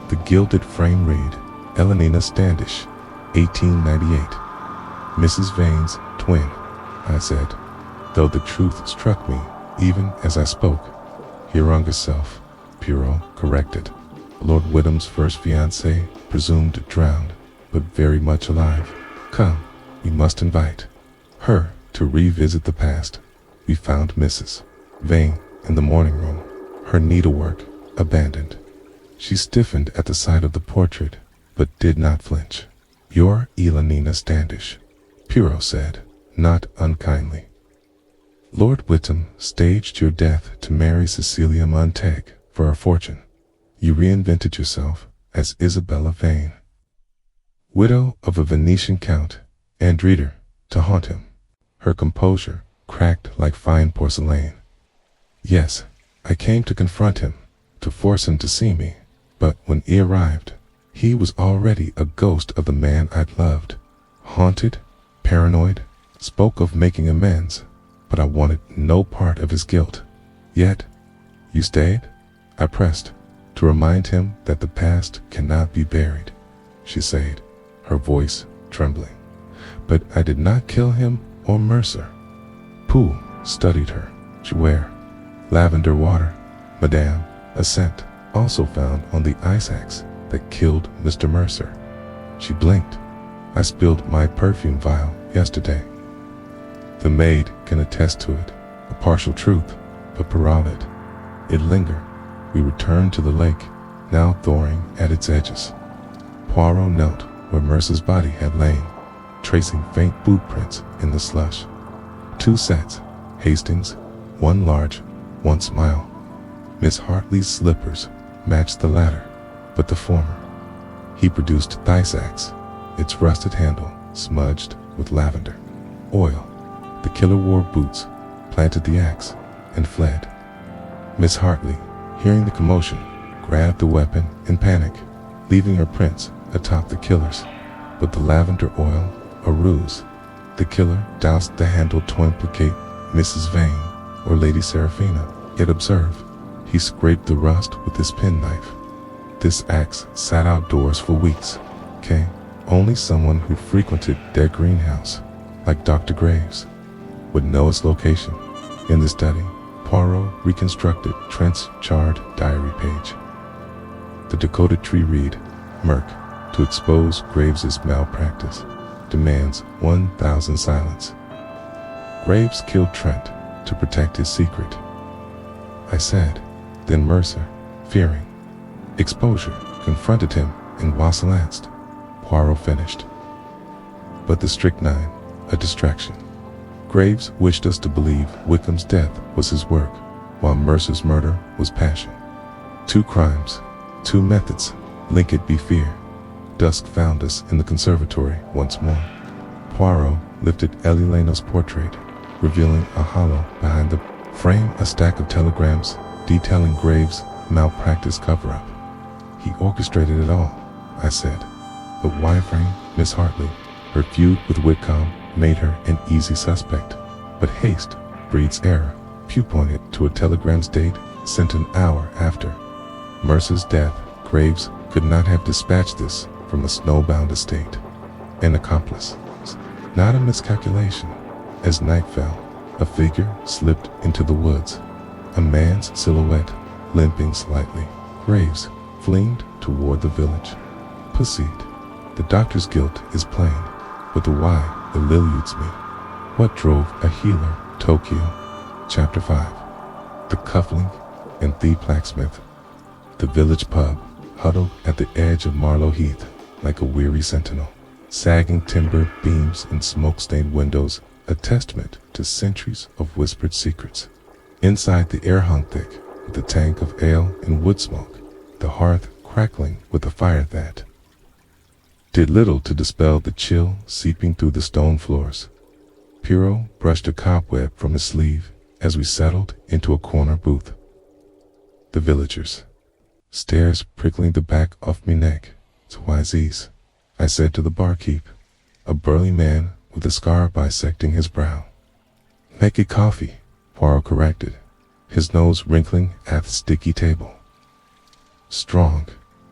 [SPEAKER 1] the gilded frame read, Elenina Standish, 1898. Mrs. Vane's twin, I said, though the truth struck me even as I spoke. Her younger self, Poirot corrected. Lord Wyndham's first fiancée, presumed drowned, but very much alive. Come, we must invite her to revisit the past. We found Mrs. Vane in the morning room, her needlework abandoned. She stiffened at the sight of the portrait, but did not flinch. You're Elenina Standish, Poirot said, not unkindly. Lord Wyndham staged your death to marry Cecilia Montague for a fortune. You reinvented yourself as Isabella Vane, widow of a Venetian count, and reader, to haunt him. Her composure cracked like fine porcelain. Yes, I came to confront him, to force him to see me, but when he arrived, he was already a ghost of the man I'd loved. Haunted, paranoid, spoke of making amends, but I wanted no part of his guilt. Yet, you stayed? I pressed, to remind him that the past cannot be buried, she said, her voice trembling. But I did not kill him or Mercer. Poole studied her. She wear lavender water, madame, a scent also found on the ice axe that killed Mr. Mercer. She blinked. I spilled my perfume vial yesterday. The maid can attest to it, a partial truth, but paroled. It lingered. We returned to the lake, now thawing at its edges. Poirot knelt where Mercer's body had lain, tracing faint boot prints in the slush. 2 sets, Hastings, one large, one small. Miss Hartley's slippers matched the latter, but the former. He produced Thisax, its rusted handle smudged with lavender oil. The killer wore boots, planted the axe, and fled. Miss Hartley, hearing the commotion, grabbed the weapon in panic, leaving her prints atop the killer's. But the lavender oil, a ruse. The killer doused the handle to implicate Mrs. Vane or Lady Seraphina. Yet observe, he scraped the rust with his penknife. This axe sat outdoors for weeks. Only someone who frequented their greenhouse, like Dr. Graves, would know its location. In the study, Poirot reconstructed Trent's charred diary page. The decoded tree read, "Merc, to expose Graves's malpractice, demands 1,000 silence. Graves killed Trent to protect his secret." I said. Then Mercer, fearing exposure, confronted him and wassailanced. Poirot finished. But the strychnine, a distraction. Graves wished us to believe Wickham's death was his work, while Mercer's murder was passion. 2 crimes, 2 methods, linked be fear. Dusk found us in the conservatory once more. Poirot lifted Elileno's portrait, revealing a hollow behind the frame, a stack of telegrams detailing Graves' malpractice cover-up. He orchestrated it all, I said. But why frame Miss Hartley? Her feud with Whitcomb made her an easy suspect. But haste breeds error. Pew pointed to a telegram's date sent an hour after Mercer's death. Graves could not have dispatched this from a snowbound estate. An accomplice. Not a miscalculation. As night fell, a figure slipped into the woods. A man's silhouette, limping slightly. Graves fleeing toward the village. Proceed. The doctor's guilt is plain, but the why eludes me. What drove a healer? Tokyo. Chapter 5. The cufflink and the blacksmith. The village pub, huddled at the edge of Marlow Heath, like a weary sentinel. Sagging timber beams and smoke-stained windows, a testament to centuries of whispered secrets. Inside, the air hung thick with a tank of ale and wood smoke, the hearth crackling with a fire that did little to dispel the chill seeping through the stone floors. Poirot brushed a cobweb from his sleeve as we settled into a corner booth. The villagers. Stares prickling the back of me neck. "So why's these?" I said to the barkeep, a burly man with a scar bisecting his brow. "Make it coffee," Poirot corrected, his nose wrinkling at the sticky table. "Strong,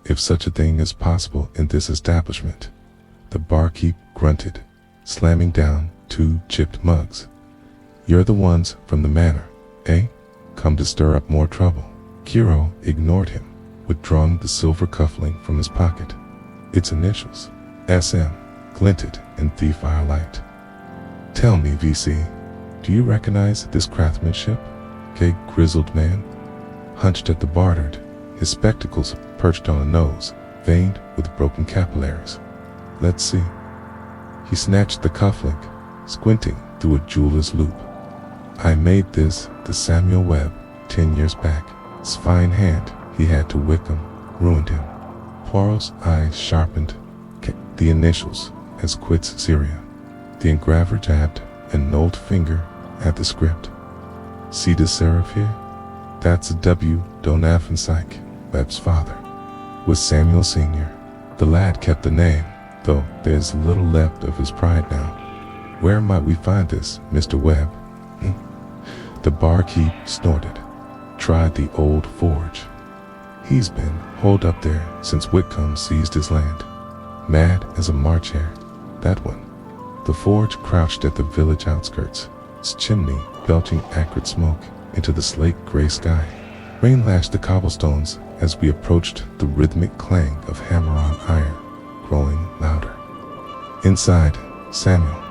[SPEAKER 1] if such a thing is possible in this establishment," the barkeep grunted, slamming down 2 chipped mugs. "You're the ones from the manor, eh? Come to stir up more trouble." Poirot ignored him, withdrawing the silver cufflink from his pocket. Its initials, SM, glinted in the firelight. "Tell me, VC, do you recognize this craftsmanship?" A grizzled man, hunched at the bar, his spectacles perched on a nose, veined with broken capillaries. "Let's see." He snatched the cufflink, squinting through a jeweler's loop. "I made this the Samuel Webb 10 years back. His fine hand he had to Wickham ruined him." Poirot's eyes sharpened. The initials as quits Syria. The engraver jabbed a gnarled finger at the script. "See the serif here? That's a W. Donavan Syke, Webb's father. Was Samuel Sr. The lad kept the name, though there's little left of his pride now. Where might we find this, Mr. Webb?" The barkeep snorted. "Tried the old forge. He's been holed up there since Whitcomb seized his land. Mad as a March hare, that one." The forge crouched at the village outskirts, its chimney belching acrid smoke into the slate-gray sky. Rain lashed the cobblestones as we approached, the rhythmic clang of hammer on iron growing louder. Inside, Samuel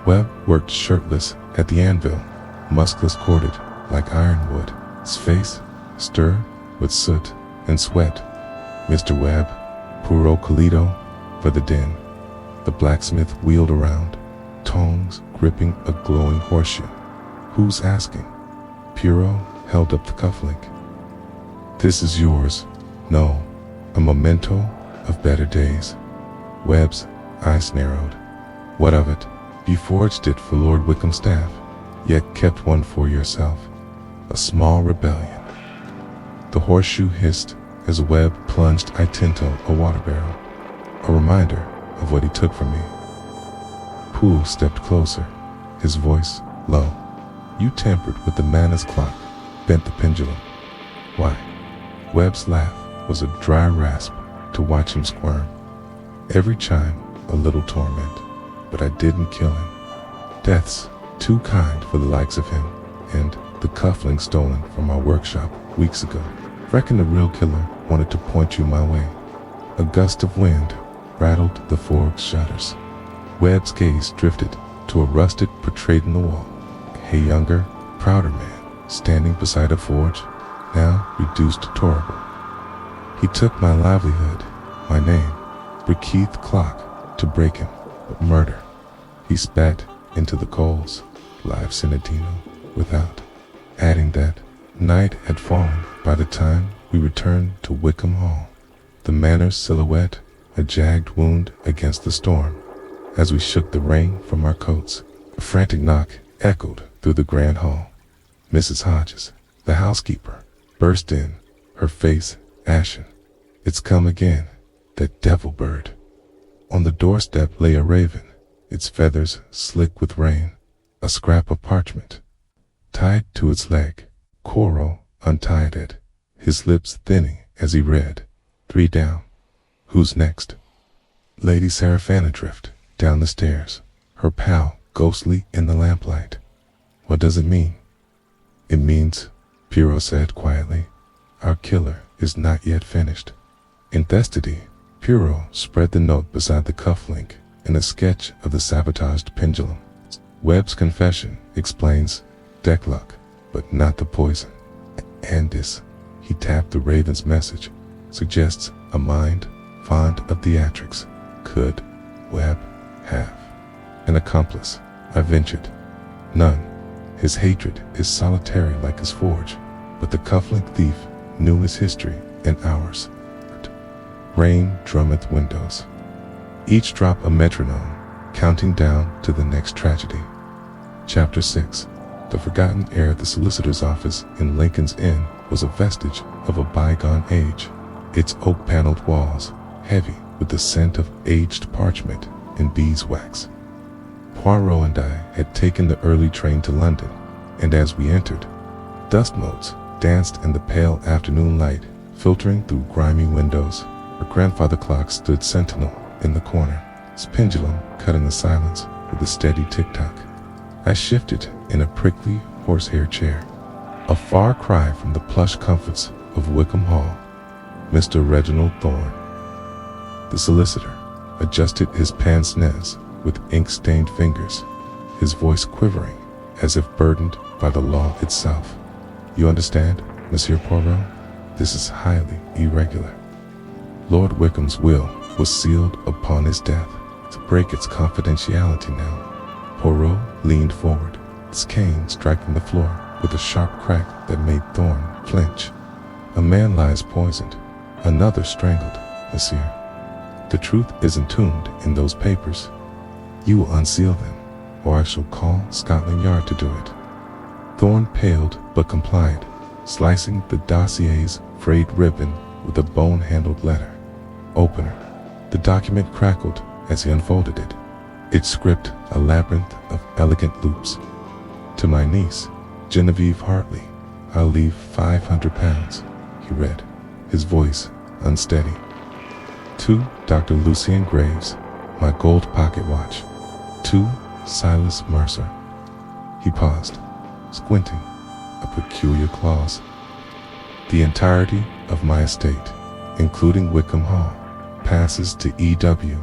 [SPEAKER 1] Webb worked shirtless at the anvil, muscles corded like ironwood, his face stirred with soot and sweat. "Mr. Webb, puro calido for the din." The blacksmith wheeled around, tongs gripping a glowing horseshoe. "Who's asking?" Poirot held up the cufflink. "This is yours. No, a memento of better days." Webb's eyes narrowed. "What of it? You forged it for Lord Wickham's staff, yet kept one for yourself. A small rebellion." The horseshoe hissed as Webb plunged Tinto a water barrel, a reminder of what he took from me. Poole stepped closer, his voice low. "You tampered with the Manners clock, bent the pendulum." "Why?" Webb's laugh was a dry rasp to watch him squirm. "Every chime a little torment, but I didn't kill him. Death's too kind for the likes of him, and the cufflink stolen from our workshop weeks ago. Reckon the real killer wanted to point you my way." A gust of wind rattled the forge's shutters. Webb's gaze drifted to a rusted portrait in the wall. A younger, prouder man standing beside a forge, now reduced to torable. "He took my livelihood, my name, bequeathed clock to break him, but murder." He spat into the coals, live Senatino without, adding that night had fallen by the time we returned to Wickham Hall, the Manor's silhouette a jagged wound against the storm. As we shook the rain from our coats, a frantic knock echoed through the grand hall. Mrs. Hodges, the housekeeper, burst in, her face ashen. "It's come again, that devil bird." On the doorstep lay a raven, its feathers slick with rain, a scrap of parchment tied to its leg. Poirot untied it, his lips thinning as he read, 3 down. "Who's next?" Lady Seraphina drifted down the stairs, her pallor ghostly in the lamplight. "What does it mean?" "It means," Poirot said quietly, "our killer is not yet finished." In thesty, Poirot spread the note beside the cufflink and a sketch of the sabotaged pendulum. Webb's confession explains deck luck, but not the poison. And this, he tapped the raven's message, suggests a mind fond of theatrics. Could Webb have an accomplice? I ventured. None. His hatred is solitary like his forge, but the cufflink thief knew his history and ours. Rain drummeth windows, each drop a metronome, counting down to the next tragedy. Chapter 6. The forgotten heir at the solicitor's office in Lincoln's Inn was a vestige of a bygone age, its oak-paneled walls heavy with the scent of aged parchment and beeswax. Poirot and I had taken the early train to London, and as we entered, dust motes danced in the pale afternoon light filtering through grimy windows. Her grandfather clock stood sentinel in the corner, its pendulum cutting the silence with a steady tick-tock. I shifted in a prickly horsehair chair, a far cry from the plush comforts of Wickham Hall. Mr. Reginald Thorne, the solicitor, adjusted his pince-nez with ink-stained fingers, his voice quivering as if burdened by the law itself. "You understand, Monsieur Poirot? This is highly irregular. Lord Wickham's will was sealed upon his death. To break its confidentiality now." Poirot leaned forward, his cane striking the floor with a sharp crack that made Thorne flinch. "A man lies poisoned, another strangled, monsieur. The truth is entombed in those papers. You will unseal them, or I shall call Scotland Yard to do it." Thorne paled but complied, slicing the dossier's frayed ribbon with a bone-handled letter. Opener. The document crackled as he unfolded it, its script a labyrinth of elegant loops. "To my niece, Genevieve Hartley, I'll leave £500, he read, his voice unsteady. "To Dr. Lucien Graves, my gold pocket watch. To Silas Mercer." He paused, squinting, a peculiar clause. "The entirety of my estate, including Wickham Hall, passes to E.W.,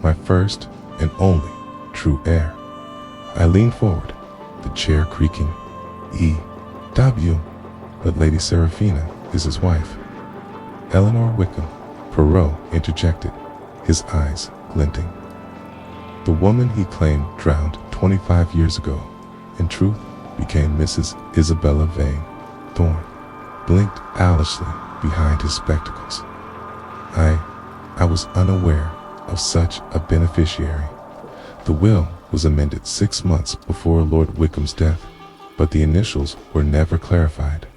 [SPEAKER 1] my first and only true heir." I leaned forward, the chair creaking. "E.W., but Lady Seraphina is his wife." "Eleanor Wickham," Poirot interjected, his eyes glinting. The woman he claimed drowned 25 years ago, in truth, became Mrs. Isabella Vane. Thorne blinked owlishly behind his spectacles. I was unaware of such a beneficiary. The will was amended 6 months before Lord Wickham's death, but the initials were never clarified.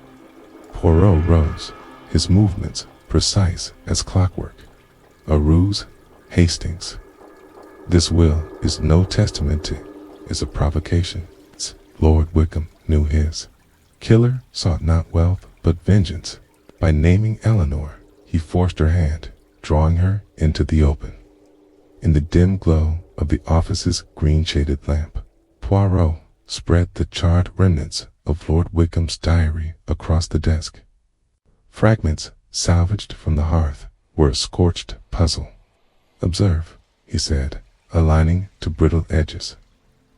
[SPEAKER 1] Poirot rose, his movements precise as clockwork. A ruse, Hastings. This will is no testament, is a provocation. Lord Wickham knew his. Killer sought not wealth, but vengeance. By naming Eleanor, he forced her hand, drawing her into the open. In the dim glow of the office's green-shaded lamp, Poirot spread the charred remnants of Lord Wickham's diary across the desk. Fragments salvaged from the hearth were a scorched puzzle. "Observe," he said, aligning to brittle edges.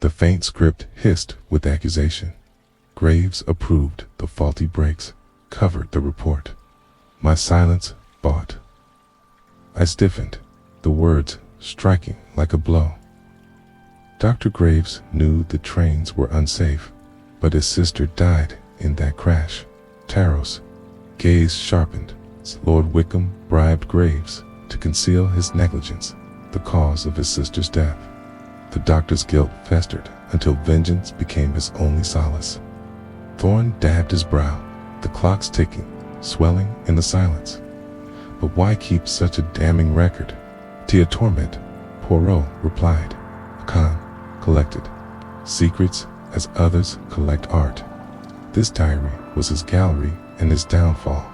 [SPEAKER 1] The faint script hissed with accusation. Graves approved the faulty breaks, covered the report. My silence bought. I stiffened, the words striking like a blow. Dr. Graves knew the trains were unsafe, but his sister died in that crash. Tarrow's gaze sharpened. Lord Wickham bribed Graves to conceal his negligence, the cause of his sister's death. The doctor's guilt festered until vengeance became his only solace. Thorne dabbed his brow, the clocks ticking, swelling in the silence. But why keep such a damning record? "To torment," Poirot replied. Calm, collected. Secrets as others collect art. This diary was his gallery and his downfall.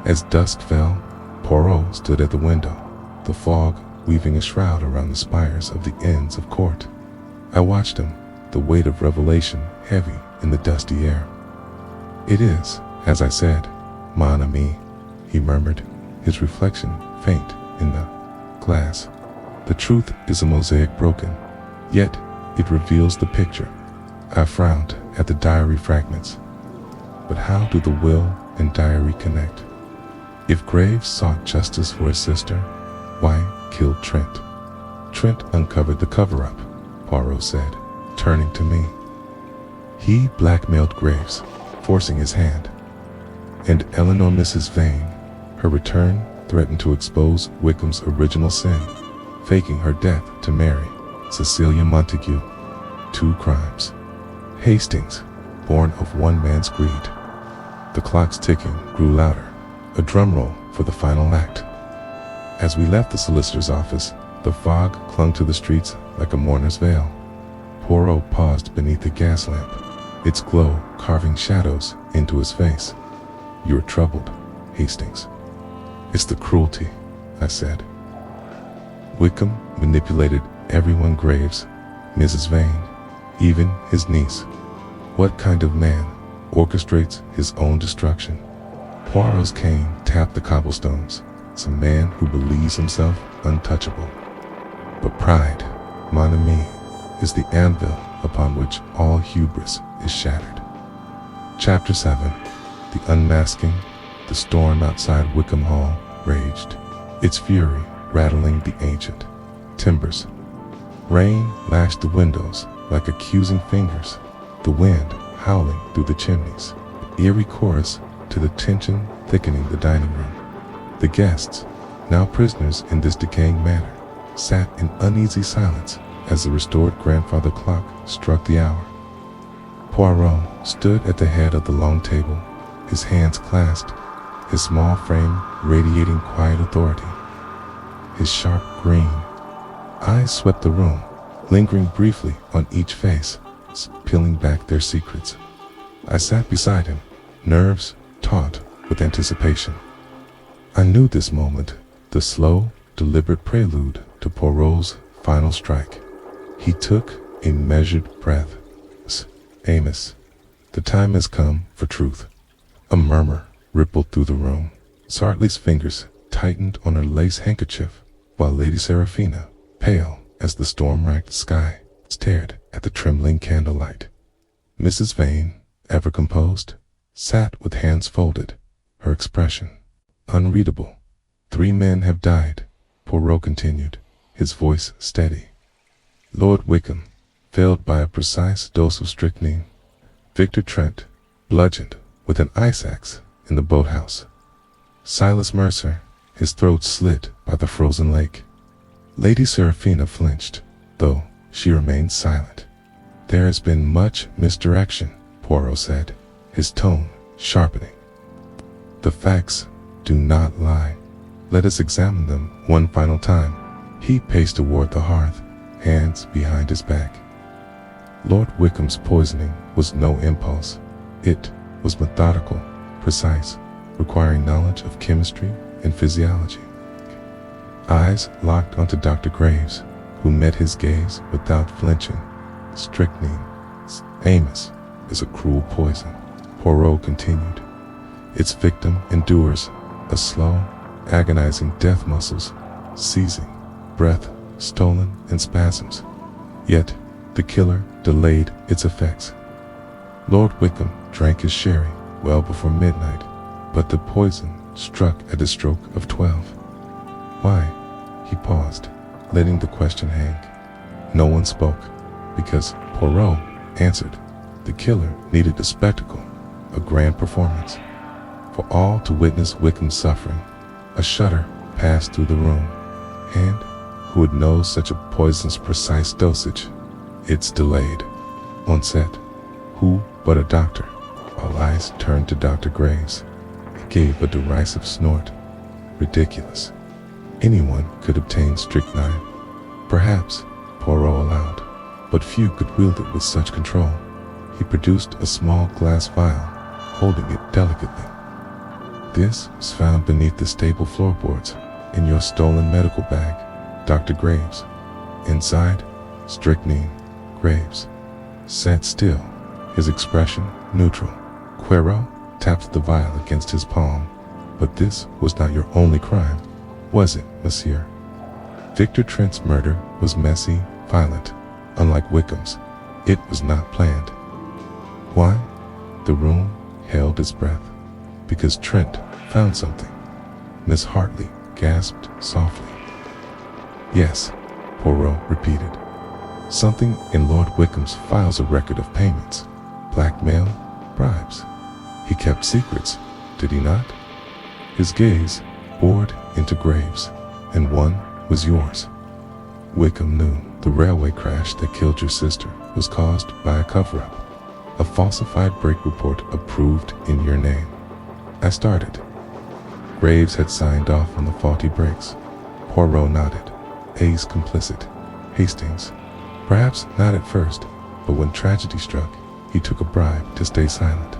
[SPEAKER 1] As dusk fell, Poirot stood at the window, the fog weaving a shroud around the spires of the Inns of Court. I watched him, the weight of revelation heavy in the dusty air. "It is, as I said, mon ami," he murmured, his reflection faint in the glass. "The truth is a mosaic broken, yet it reveals the picture." I frowned at the diary fragments. But how do the will and diary connect? If Graves sought justice for his sister, why kill Trent? "Trent uncovered the cover-up," Poirot said, turning to me. "He blackmailed Graves, forcing his hand. And Eleanor Mrs. Vane, her return threatened to expose Wickham's original sin, faking her death to marry Cecilia Montague. 2 crimes. Hastings, born of one man's greed." The clock's ticking grew louder, a drum roll for the final act. As we left the solicitor's office, the fog clung to the streets like a mourner's veil. Poirot paused beneath the gas lamp, its glow carving shadows into his face. "You're troubled, Hastings." "It's the cruelty," I said. Wickham manipulated everyone: Graves, Mrs. Vane, even his niece. What kind of man orchestrates his own destruction? Poirot's cane tapped the cobblestones. It's a man who believes himself untouchable. But pride, mon ami, is the anvil upon which all hubris is shattered. Chapter 7. The Unmasking. The storm outside Wickham Hall raged, its fury rattling the ancient timbers. Rain lashed the windows like accusing fingers, the wind howling through the chimneys, eerie chorus to the tension thickening the dining room. The guests, now prisoners in this decaying manor, sat in uneasy silence as the restored grandfather clock struck the hour. Poirot stood at the head of the long table, his hands clasped, his small frame radiating quiet authority. His sharp green eyes swept the room, lingering briefly on each face, peeling back their secrets. I sat beside him, nerves taut with anticipation. I knew this moment, the slow, deliberate prelude to Poirot's final strike. He took a measured breath. "Amos, the time has come for truth." A murmur rippled through the room. Sartley's fingers tightened on her lace handkerchief, while Lady Seraphina, pale as the storm-racked sky, stared at the trembling candlelight. Mrs. Vane, ever composed, sat with hands folded, her expression unreadable. "3 men have died," Poirot continued, his voice steady. Lord Wickham, felled by a precise dose of strychnine. Victor Trent, bludgeoned with an ice axe in the boathouse. Silas Mercer, his throat slit by the frozen lake. Lady Seraphina flinched, though she remained silent. There has been much misdirection, Poirot said, his tone sharpening. The facts do not lie. Let us examine them one final time. He paced toward the hearth, hands behind his back. Lord Wickham's poisoning was no impulse. It was methodical, precise, requiring knowledge of chemistry and physiology. Eyes locked onto Dr. Graves, who met his gaze without flinching. Strychnine, Amos, is a cruel poison, Poirot continued. Its victim endures a slow, agonizing death, muscles seizing, breath stolen in spasms. Yet the killer delayed its effects. Lord Wickham drank his sherry well before midnight, but the poison struck at the stroke of 12. Why? He paused, letting the question hang. No one spoke, because Poirot answered. The killer needed a spectacle, a grand performance. For all to witness Wickham's suffering, a shudder passed through the room, and who would know such a poison's precise dosage? It's delayed. On set, who but a doctor? All eyes turned to Dr. Graves. He gave a derisive snort. Ridiculous. Anyone could obtain strychnine. Perhaps, Poirot allowed, but few could wield it with such control. He produced a small glass vial, holding it delicately. This was found beneath the stable floorboards, in your stolen medical bag, Dr. Graves. Inside, strychnine. Graves sat still, his expression neutral. Poirot tapped the vial against his palm. But this was not your only crime, was it, monsieur? Victor Trent's murder was messy, violent. Unlike Wickham's, it was not planned. Why? The room held its breath. Because Trent found something. Miss Hartley gasped softly. Yes, Poirot repeated. Something in Lord Wickham's files, a record of payments, blackmail, bribes. He kept secrets, did he not? His gaze bored into Graves, and one was yours. Wickham knew the railway crash that killed your sister was caused by a cover-up, a falsified brake report approved in your name. I started. Graves had signed off on the faulty brakes. Poirot nodded. A's complicit. Hastings. Perhaps not at first, but when tragedy struck, he took a bribe to stay silent.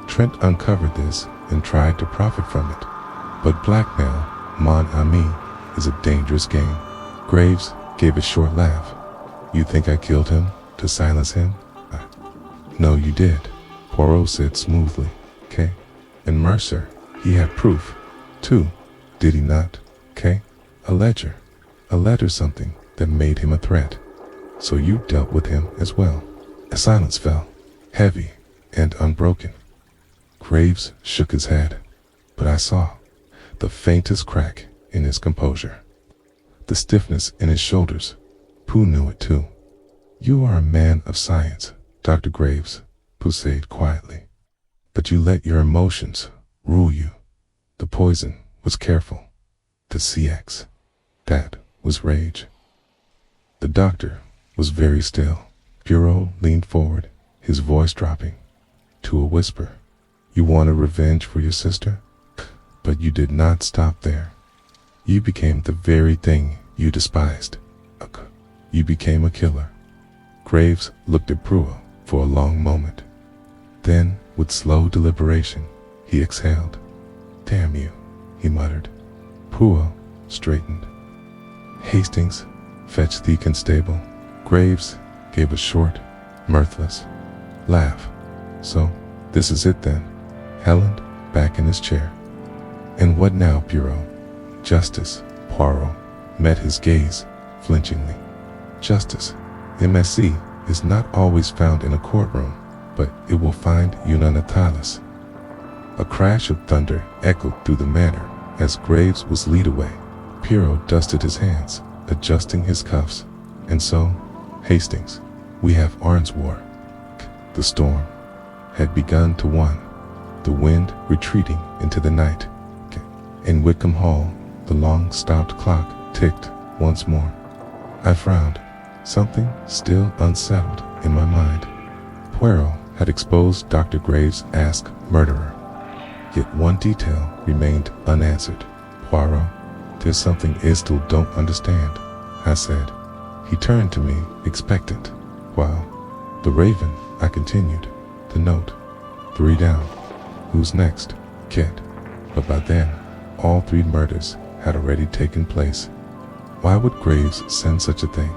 [SPEAKER 1] Trent uncovered this and tried to profit from it. But blackmail, mon ami, is a dangerous game. Graves gave a short laugh. You think I killed him to silence him? No, you did, Poirot said smoothly. Okay. And Mercer, he had proof, too, did he not? Okay. A ledger. A letter, something that made him a threat. So you dealt with him as well. A silence fell, heavy and unbroken. Graves shook his head, but I saw the faintest crack in his composure. The stiffness in his shoulders. Pooh knew it too. You are a man of science, Dr. Graves, Pooh said quietly. But you let your emotions rule you. The poison was careful. The CX. That was rage. The doctor was very still. Poirot leaned forward, his voice dropping to a whisper. You wanted revenge for your sister? But you did not stop there. You became the very thing you despised. You became a killer. Graves looked at Poirot for a long moment. Then, with slow deliberation, he exhaled. Damn you, he muttered. Poirot straightened. Hastings, fetch the constable. Graves gave a short, mirthless laugh. So, this is it then. Helen back in his chair. And what now, Poirot? Justice, Poirot met his gaze flinchingly. Justice, MSC, is not always found in a courtroom, but it will find unanimous. A crash of thunder echoed through the manor as Graves was led away. Poirot dusted his hands, adjusting his cuffs. And so, Hastings, we have Arn's War. The storm had begun to wane, the wind retreating into the night. In Wickham Hall, the long-stopped clock ticked once more. I frowned, something still unsettled in my mind. Poirot had exposed Dr. Graves' Ask murderer. Yet one detail remained unanswered. Poirot, there's something I still don't understand, I said. He turned to me, expectant. While the Raven, I continued. The note. 3 down. Who's next? Kid. But by then, all 3 murders had already taken place. Why would Graves send such a thing?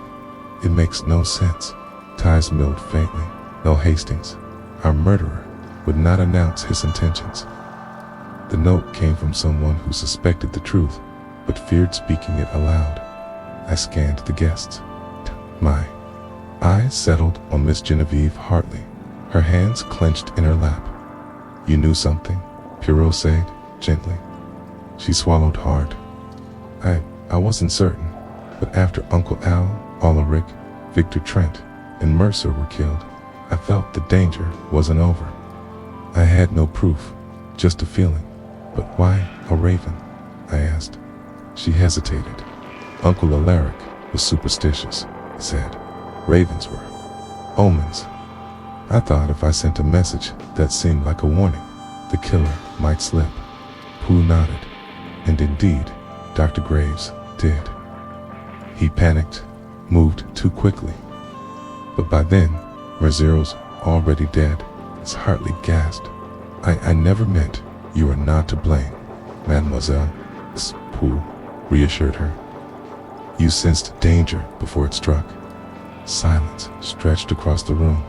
[SPEAKER 1] It makes no sense. Ties milled faintly. No, Hastings, our murderer, would not announce his intentions. The note came from someone who suspected the truth, but feared speaking it aloud. I scanned the guests. My eyes settled on Miss Genevieve Hartley, her hands clenched in her lap. You knew something, Poirot said, gently. She swallowed hard. I wasn't certain, but after Uncle Al, Ulrich, Victor Trent, and Mercer were killed, I felt the danger wasn't over. I had no proof, just a feeling. But why a raven? I asked. She hesitated. Uncle Alaric was superstitious, he said. Ravens were omens. I thought if I sent a message that seemed like a warning, the killer might slip. Pooh nodded. And indeed, Dr. Graves did. He panicked, moved too quickly. But by then, Mercer's already dead, as Hartley gasped. I never meant you are not to blame, Mademoiselle. Pooh reassured her. You sensed danger before it struck. Silence stretched across the room,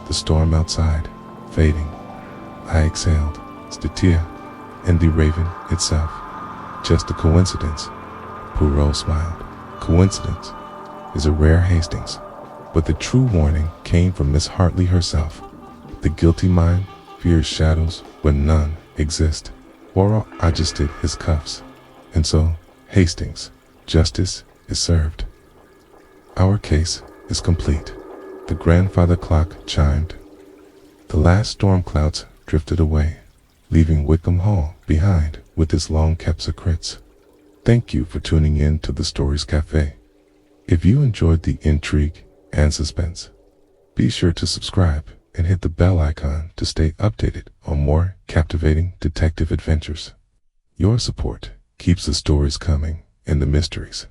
[SPEAKER 1] the storm outside, fading. I exhaled. Statia, and the raven itself. Just a coincidence. Poirot smiled. Coincidence is a rare Hastings, but the true warning came from Miss Hartley herself. The guilty mind fears shadows when none exist. Poirot adjusted his cuffs, and so, Hastings, justice is served. Our case is complete. The grandfather clock chimed. The last storm clouds drifted away, leaving Wickham Hall behind with its long-kept secrets. Thank you for tuning in to the Stories Cafe. If you enjoyed the intrigue and suspense, be sure to subscribe and hit the bell icon to stay updated on more captivating detective adventures. Your support keeps the stories coming and the mysteries